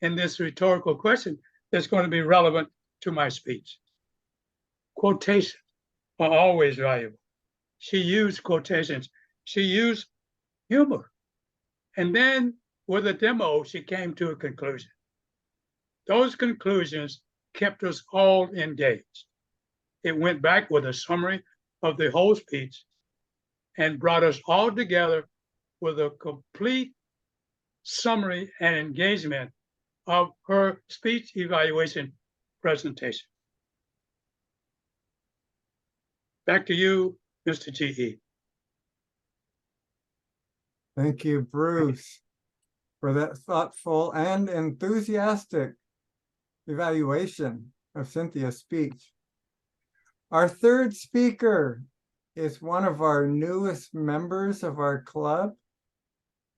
in this rhetorical question that's going to be relevant to my speech? Quotations are always valuable. She used quotations. She used humor. And then with a demo, she came to a conclusion. Those conclusions kept us all engaged. It went back with a summary of the whole speech and brought us all together with a complete summary and engagement of her speech evaluation presentation. Back to you, Mr. GE. Thank you, Bruce, for that thoughtful and enthusiastic evaluation of Cynthia's speech. Our third speaker is one of our newest members of our club.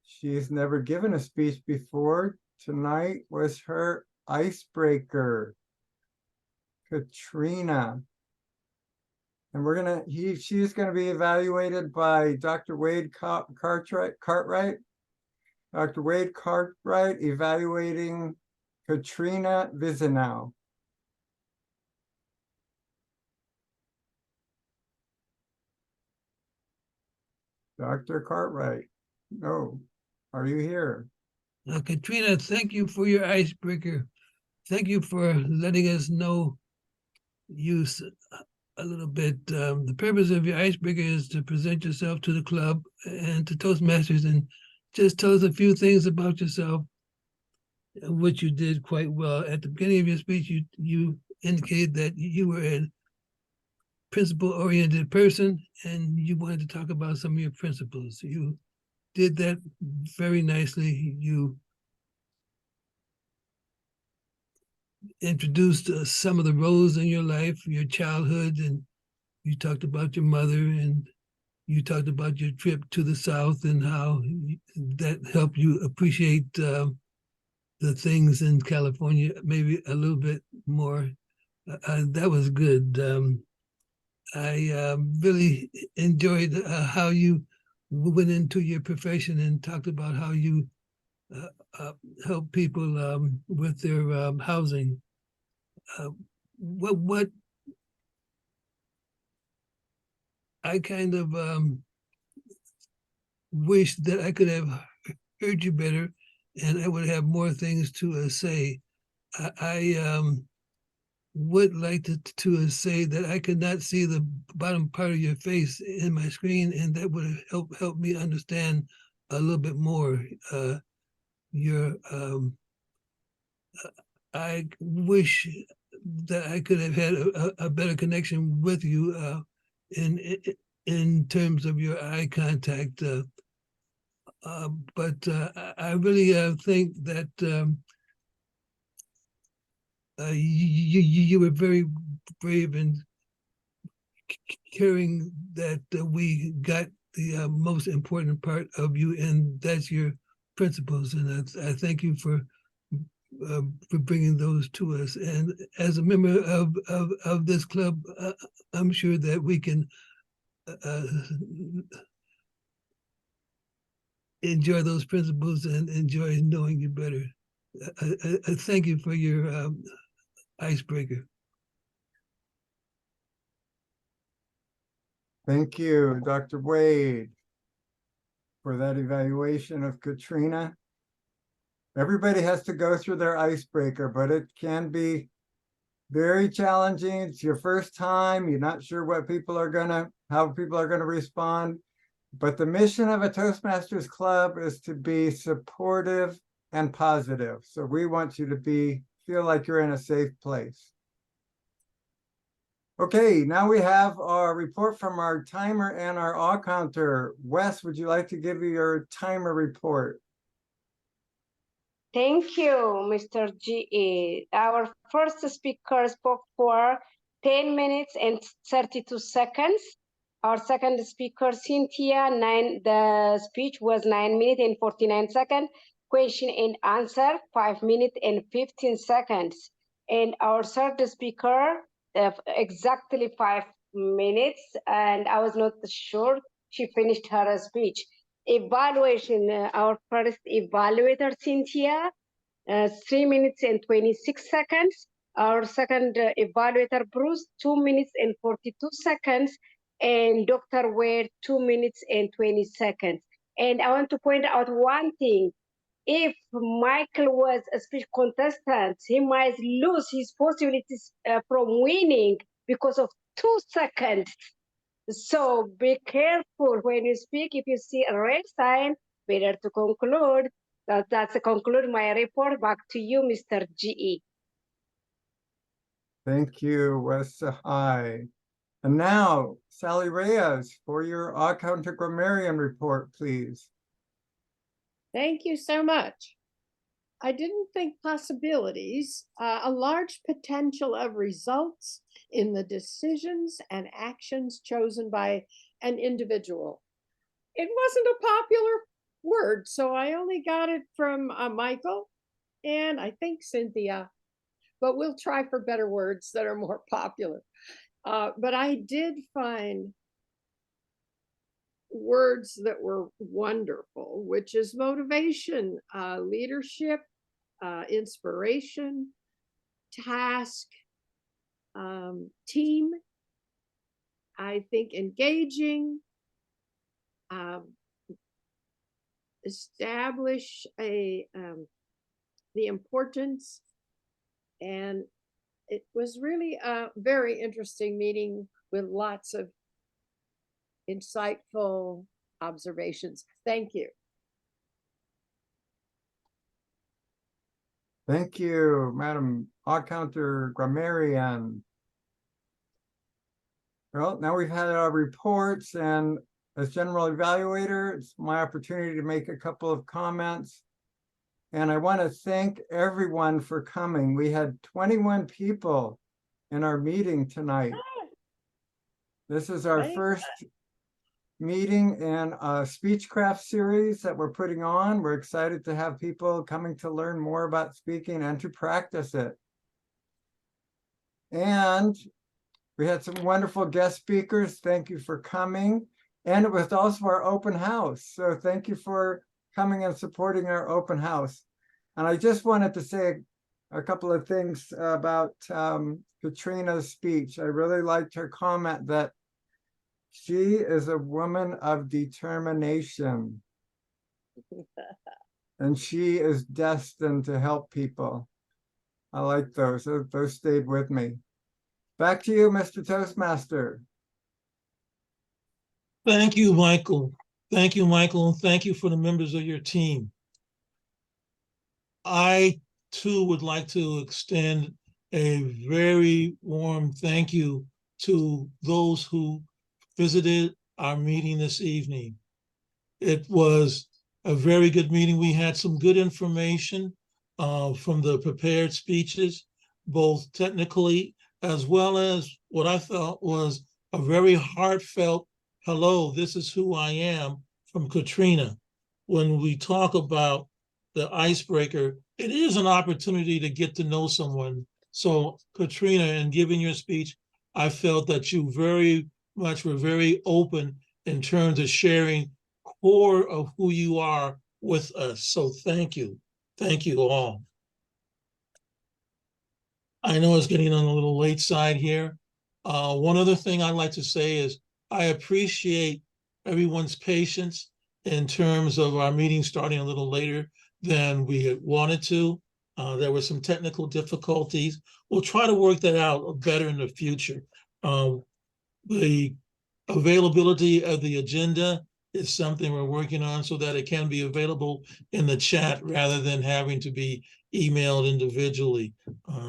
She's never given a speech before. Tonight was her icebreaker, Katrina. And she's gonna be evaluated by Dr. Wade Cartwright. Dr. Wade Cartwright evaluating Katrina Visinau. Dr. Cartwright, no, are you here? Katrina, thank you for your icebreaker. Thank you for letting us know you a little bit. The purpose of your icebreaker is to present yourself to the club and to Toastmasters and just tell us a few things about yourself, which you did quite well. At the beginning of your speech, you indicated that you were a principle-oriented person and you wanted to talk about some of your principles. You did that very nicely. You introduced some of the roles in your life, your childhood, and you talked about your mother, and you talked about your trip to the South and how that helped you appreciate the things in California maybe a little bit more. That was good. I really enjoyed how you went into your profession and talked about how you help people with their housing. What I kind of wish that I could have heard you better and I would have more things to say. I would like to say that I could not see the bottom part of your face in my screen, and that would help me understand a little bit more. I wish that I could have had a better connection with you in terms of your eye contact. But I really think that you were very brave in caring that we got the most important part of you, and that's your principles. And I thank you for bringing those to us. And as a member of this club, I'm sure that we can enjoy those principles and enjoy knowing you better. I thank you for your icebreaker. Thank you, Dr. Wade, for that evaluation of Katrina. Everybody has to go through their icebreaker, but it can be very challenging. It's your first time. You're not sure how people are gonna respond. But the mission of a Toastmasters club is to be supportive and positive. So we want you to feel like you're in a safe place. Okay, now we have our report from our timer and our all counter. Wes, would you like to give your timer report? Thank you, Mr. G.E. Our first speaker spoke for 10 minutes and 32 seconds. Our second speaker, Cynthia, the speech was 9 minutes and 49 seconds. Question and answer, 5 minutes and 15 seconds. And our third speaker, exactly 5 minutes, and I was not sure she finished her speech. Evaluation, our first evaluator, Cynthia, 3 minutes and 26 seconds. Our second evaluator, Bruce, 2 minutes and 42 seconds. And Dr. Wade, 2 minutes and 20 seconds. And I want to point out one thing. If Michael was a speech contestant, he might lose his possibilities from winning because of 2 seconds. So be careful when you speak. If you see a red sign, better to conclude. That's conclude my report. Back to you, Mr. G.E. Thank you, Wes Sahai. And now, Sally Reyes, for your all counter grammarian report, please. Thank you so much. I didn't think possibilities, a large potential of results in the decisions and actions chosen by an individual. It wasn't a popular word, so I only got it from Michael and I think Cynthia, but we'll try for better words that are more popular. But I did find words that were wonderful, which is motivation, leadership, inspiration, task, team, I think engaging, establish the importance, and it was really a very interesting meeting with lots of insightful observations. Thank you. Thank you, Madam all counter grammarian. Well, now we've had our reports, and as general evaluator, it's my opportunity to make a couple of comments. And I want to thank everyone for coming. We had 21 people in our meeting tonight. This is our first meeting in a Speechcraft series that we're putting on. We're excited to have people coming to learn more about speaking and to practice it. And we had some wonderful guest speakers. Thank you for coming. And it was also our open house. So thank you for coming and supporting our open house. And I just wanted to say a couple of things about Katrina's speech. I really liked her comment that she is a woman of determination. And she is destined to help people. I like those. Those stayed with me. Back to you, Mr. Toastmaster. Thank you, Michael. Thank you, Michael, and thank you for the members of your team. I, too, would like to extend a very warm thank you to those who visited our meeting this evening. It was a very good meeting. We had some good information from the prepared speeches, both technically as well as what I felt was a very heartfelt, hello, this is who I am from Katrina. When we talk about the icebreaker, it is an opportunity to get to know someone. So Katrina, in giving your speech, I felt that you very much were very open in terms of sharing core of who you are with us. So thank you. Thank you all. I know it's getting on a little late side here. One other thing I'd like to say is I appreciate everyone's patience in terms of our meeting starting a little later than we had wanted to. There were some technical difficulties. We'll try to work that out better in the future. The availability of the agenda is something we're working on so that it can be available in the chat rather than having to be emailed individually.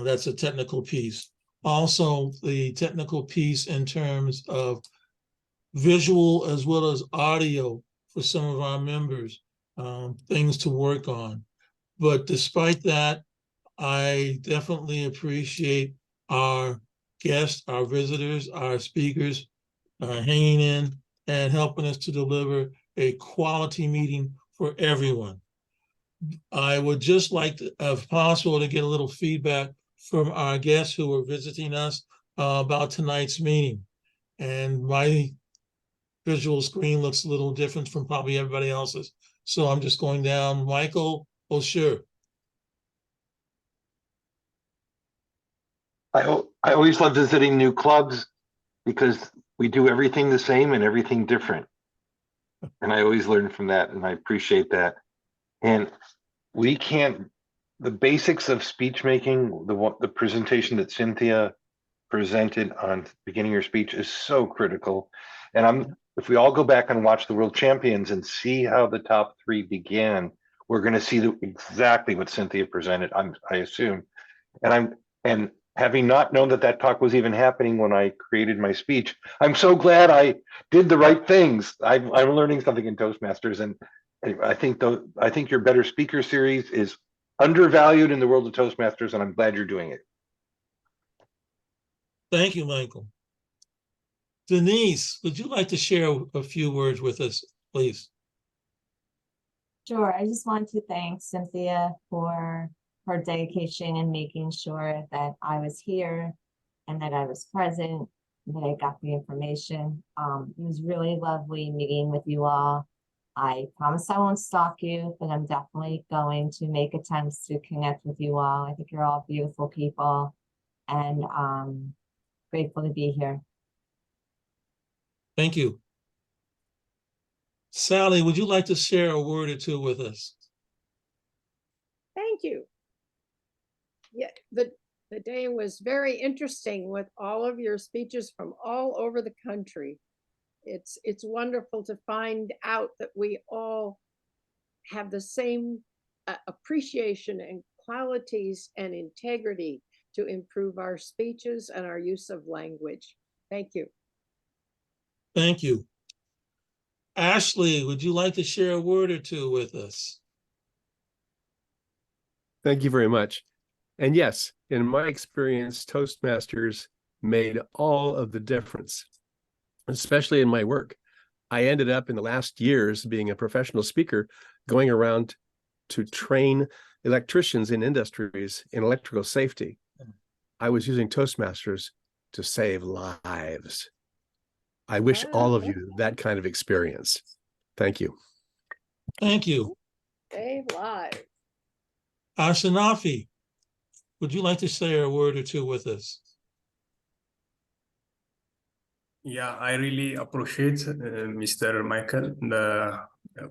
That's a technical piece. Also, the technical piece in terms of visual as well as audio for some of our members, things to work on. But despite that, I definitely appreciate our guests, our visitors, our speakers hanging in and helping us to deliver a quality meeting for everyone. I would just like to, if possible, to get a little feedback from our guests who are visiting us about tonight's meeting. And my visual screen looks a little different from probably everybody else's. So I'm just going down. Michael Osur. I always love visiting new clubs because we do everything the same and everything different. And I always learn from that, and I appreciate that. And the basics of speech making, the presentation that Cynthia presented on beginning her speech is so critical. And if we all go back and watch the World Champions and see how the top three began, we're going to see exactly what Cynthia presented, I assume. And having not known that talk was even happening when I created my speech, I'm so glad I did the right things. I'm learning something in Toastmasters, and I think your Better Speaker series is undervalued in the world of Toastmasters, and I'm glad you're doing it. Thank you, Michael. Denise, would you like to share a few words with us, please? Sure. I just want to thank Cynthia for her dedication in making sure that I was here and that I was present, that I got the information. It was really lovely meeting with you all. I promise I won't stalk you, but I'm definitely going to make attempts to connect with you all. I think you're all beautiful people, and grateful to be here. Thank you. Sally, would you like to share a word or two with us? Thank you. Yeah, the day was very interesting with all of your speeches from all over the country. It's wonderful to find out that we all have the same appreciation and qualities and integrity to improve our speeches and our use of language. Thank you. Thank you. Ashley, would you like to share a word or two with us? Thank you very much. And yes, in my experience, Toastmasters made all of the difference, especially in my work. I ended up in the last years being a professional speaker, going around to train electricians in industries in electrical safety. I was using Toastmasters to save lives. I wish all of you that kind of experience. Thank you. Thank you. Save lives. Ashanafi, would you like to share a word or two with us? Yeah, I really appreciate Mr. Michael,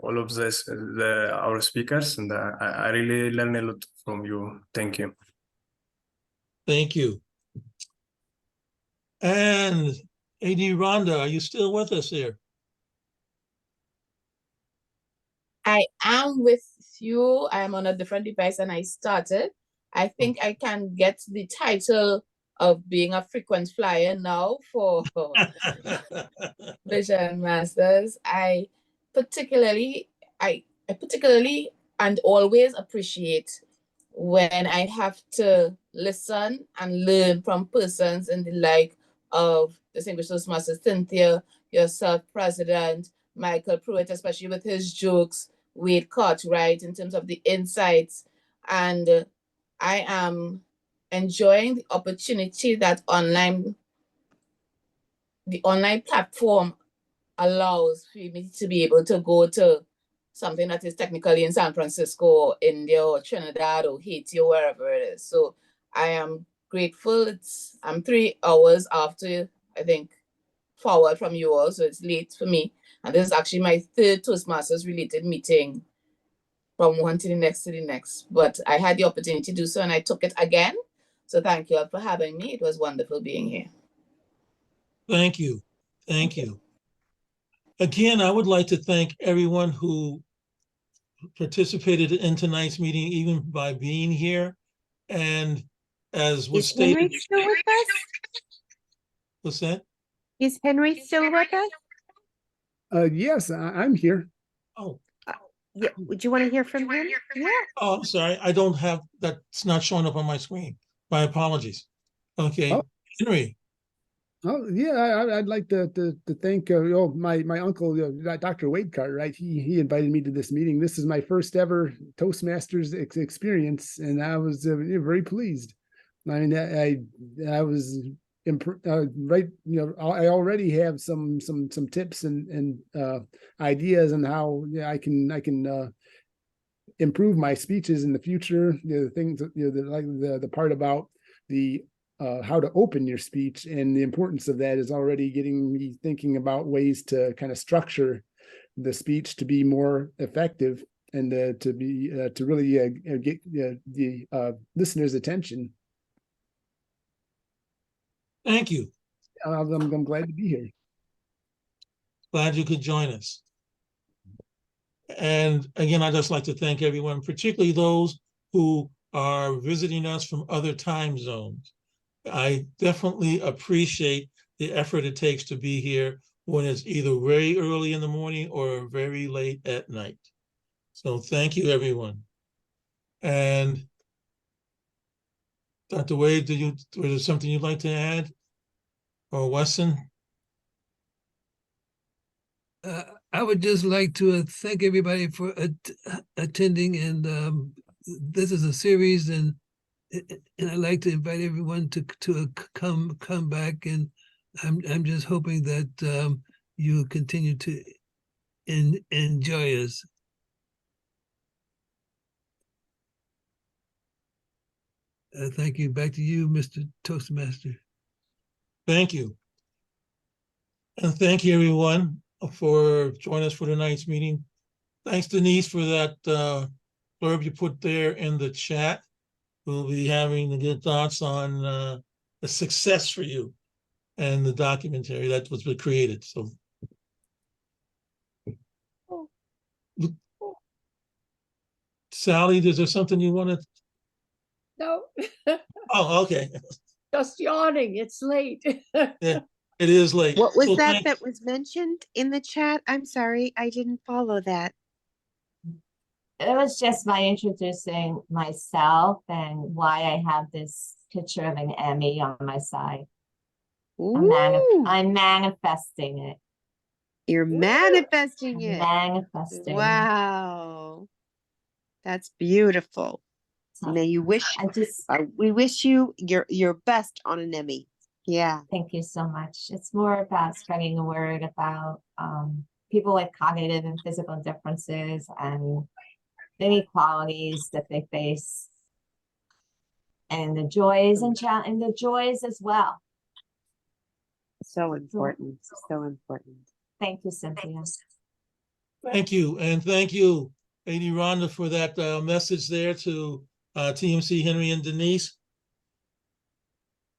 all of this, our speakers, and I really learn a lot from you. Thank you. Thank you. And AD Rhonda, are you still with us here? I am with you. I'm on a different device and I started. I think I can get the title of being a frequent flyer now for Vision Masters. Particularly, I particularly and always appreciate when I have to listen and learn from persons in the like of distinguished Toastmaster Cynthia, yourself, President, Michael Pruitt, especially with his jokes, Wade Cartwright, in terms of the insights. And I am enjoying the opportunity that the online platform allows for me to be able to go to something that is technically in San Francisco or India or Trinidad or Haiti or wherever it is. So I am grateful. I'm 3 hours after, I think, forward from you all, so it's late for me. And this is actually my 3rd Toastmasters related meeting from one to the next. But I had the opportunity to do so and I took it again. So thank you all for having me. It was wonderful being here. Thank you. Thank you. Again, I would like to thank everyone who participated in tonight's meeting, even by being here. And as was Is Henry stated, still with us? what's that? Is Henry still with us? Yes, I'm here. Oh, Yeah. Would you want to hear from him? Yeah. oh, I'm sorry. I don't have, that's not showing up on my screen. My apologies. Okay, Oh. Henry. Oh yeah, I'd like to thank my uncle, Dr. Wade Cartwright. He invited me to this meeting. This is my first ever Toastmasters experience, and I was very pleased. I mean, I was right. I already have some tips and ideas on how I can improve my speeches in the future. The things, like the part about the how to open your speech, and the importance of that is already getting me thinking about ways to kind of structure the speech to be more effective and to really get the listener's attention. Thank you. I'm glad to be here. Glad you could join us. And again, I'd just like to thank everyone, particularly those who are visiting us from other time zones. I definitely appreciate the effort it takes to be here when it's either very early in the morning or very late at night. So thank you, everyone. And Dr. Wade, was there something you'd like to add? Or Weston? I would just like to thank everybody for attending, and this is a series, and I'd like to invite everyone to come back, and I'm just hoping that you continue to enjoy us. Thank you. Back to you, Mr. Toastmaster. Thank you. And thank you, everyone, for joining us for tonight's meeting. Thanks, Denise, for that blurb you put there in the chat. We'll be having the good thoughts on the success for you and the documentary that was created. So, Sally, is there something you want to? No. Oh, okay. Just yawning. It's late. Yeah, it is late. What was So that was mentioned in the chat? I'm sorry, I didn't follow that. It was just my introducing myself and why I have this picture of an Emmy on my side. I'm manifesting it. You're manifesting it. Manifesting. Wow. That's beautiful. So May you wish, we wish you your best on an Emmy. Yeah. Thank you so much. It's more about spreading the word about people with cognitive and physical differences and inequalities that they face, and the joys and the joys as well. So important. So important. Thank you, Cynthia. thank you. And thank you, Lady Rhonda, for that message there to TMC Henry and Denise.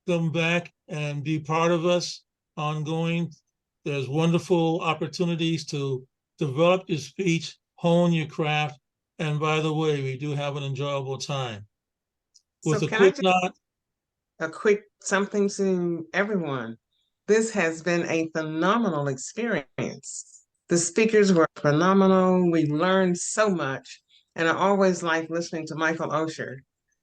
Come back and be part of us ongoing. There's wonderful opportunities to develop your speech, hone your craft. And by the way, we do have an enjoyable time. With a quick nod, a quick something to everyone. This has been a phenomenal experience. The speakers were phenomenal. We learned so much, and I always like listening to Michael Osur.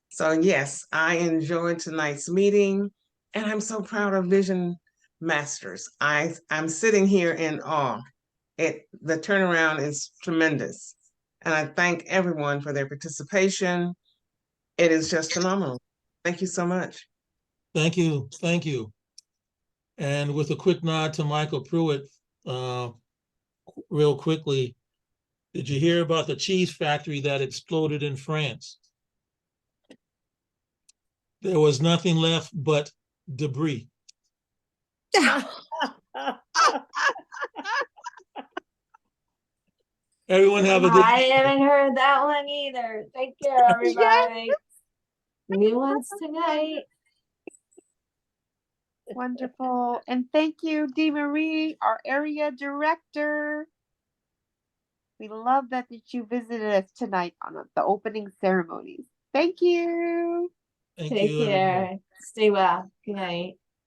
So yes, I enjoyed tonight's meeting, and I'm so proud of Vision Masters. I'm sitting here in awe. The turnaround is tremendous, and I thank everyone for their participation. It is just phenomenal. Thank you so much. Thank you. Thank you. And with a quick nod to Michael Pruitt, real quickly, did you hear about the cheese factory that exploded in France? There was nothing left but debris. Everyone have a good I haven't heard that one either. Take care, everybody. New ones tonight. Wonderful. And thank you, Dee Marie, our area director. We love that you visited us tonight on the opening ceremonies. Thank you. Thank Take you, everyone. care. Stay well. Good night.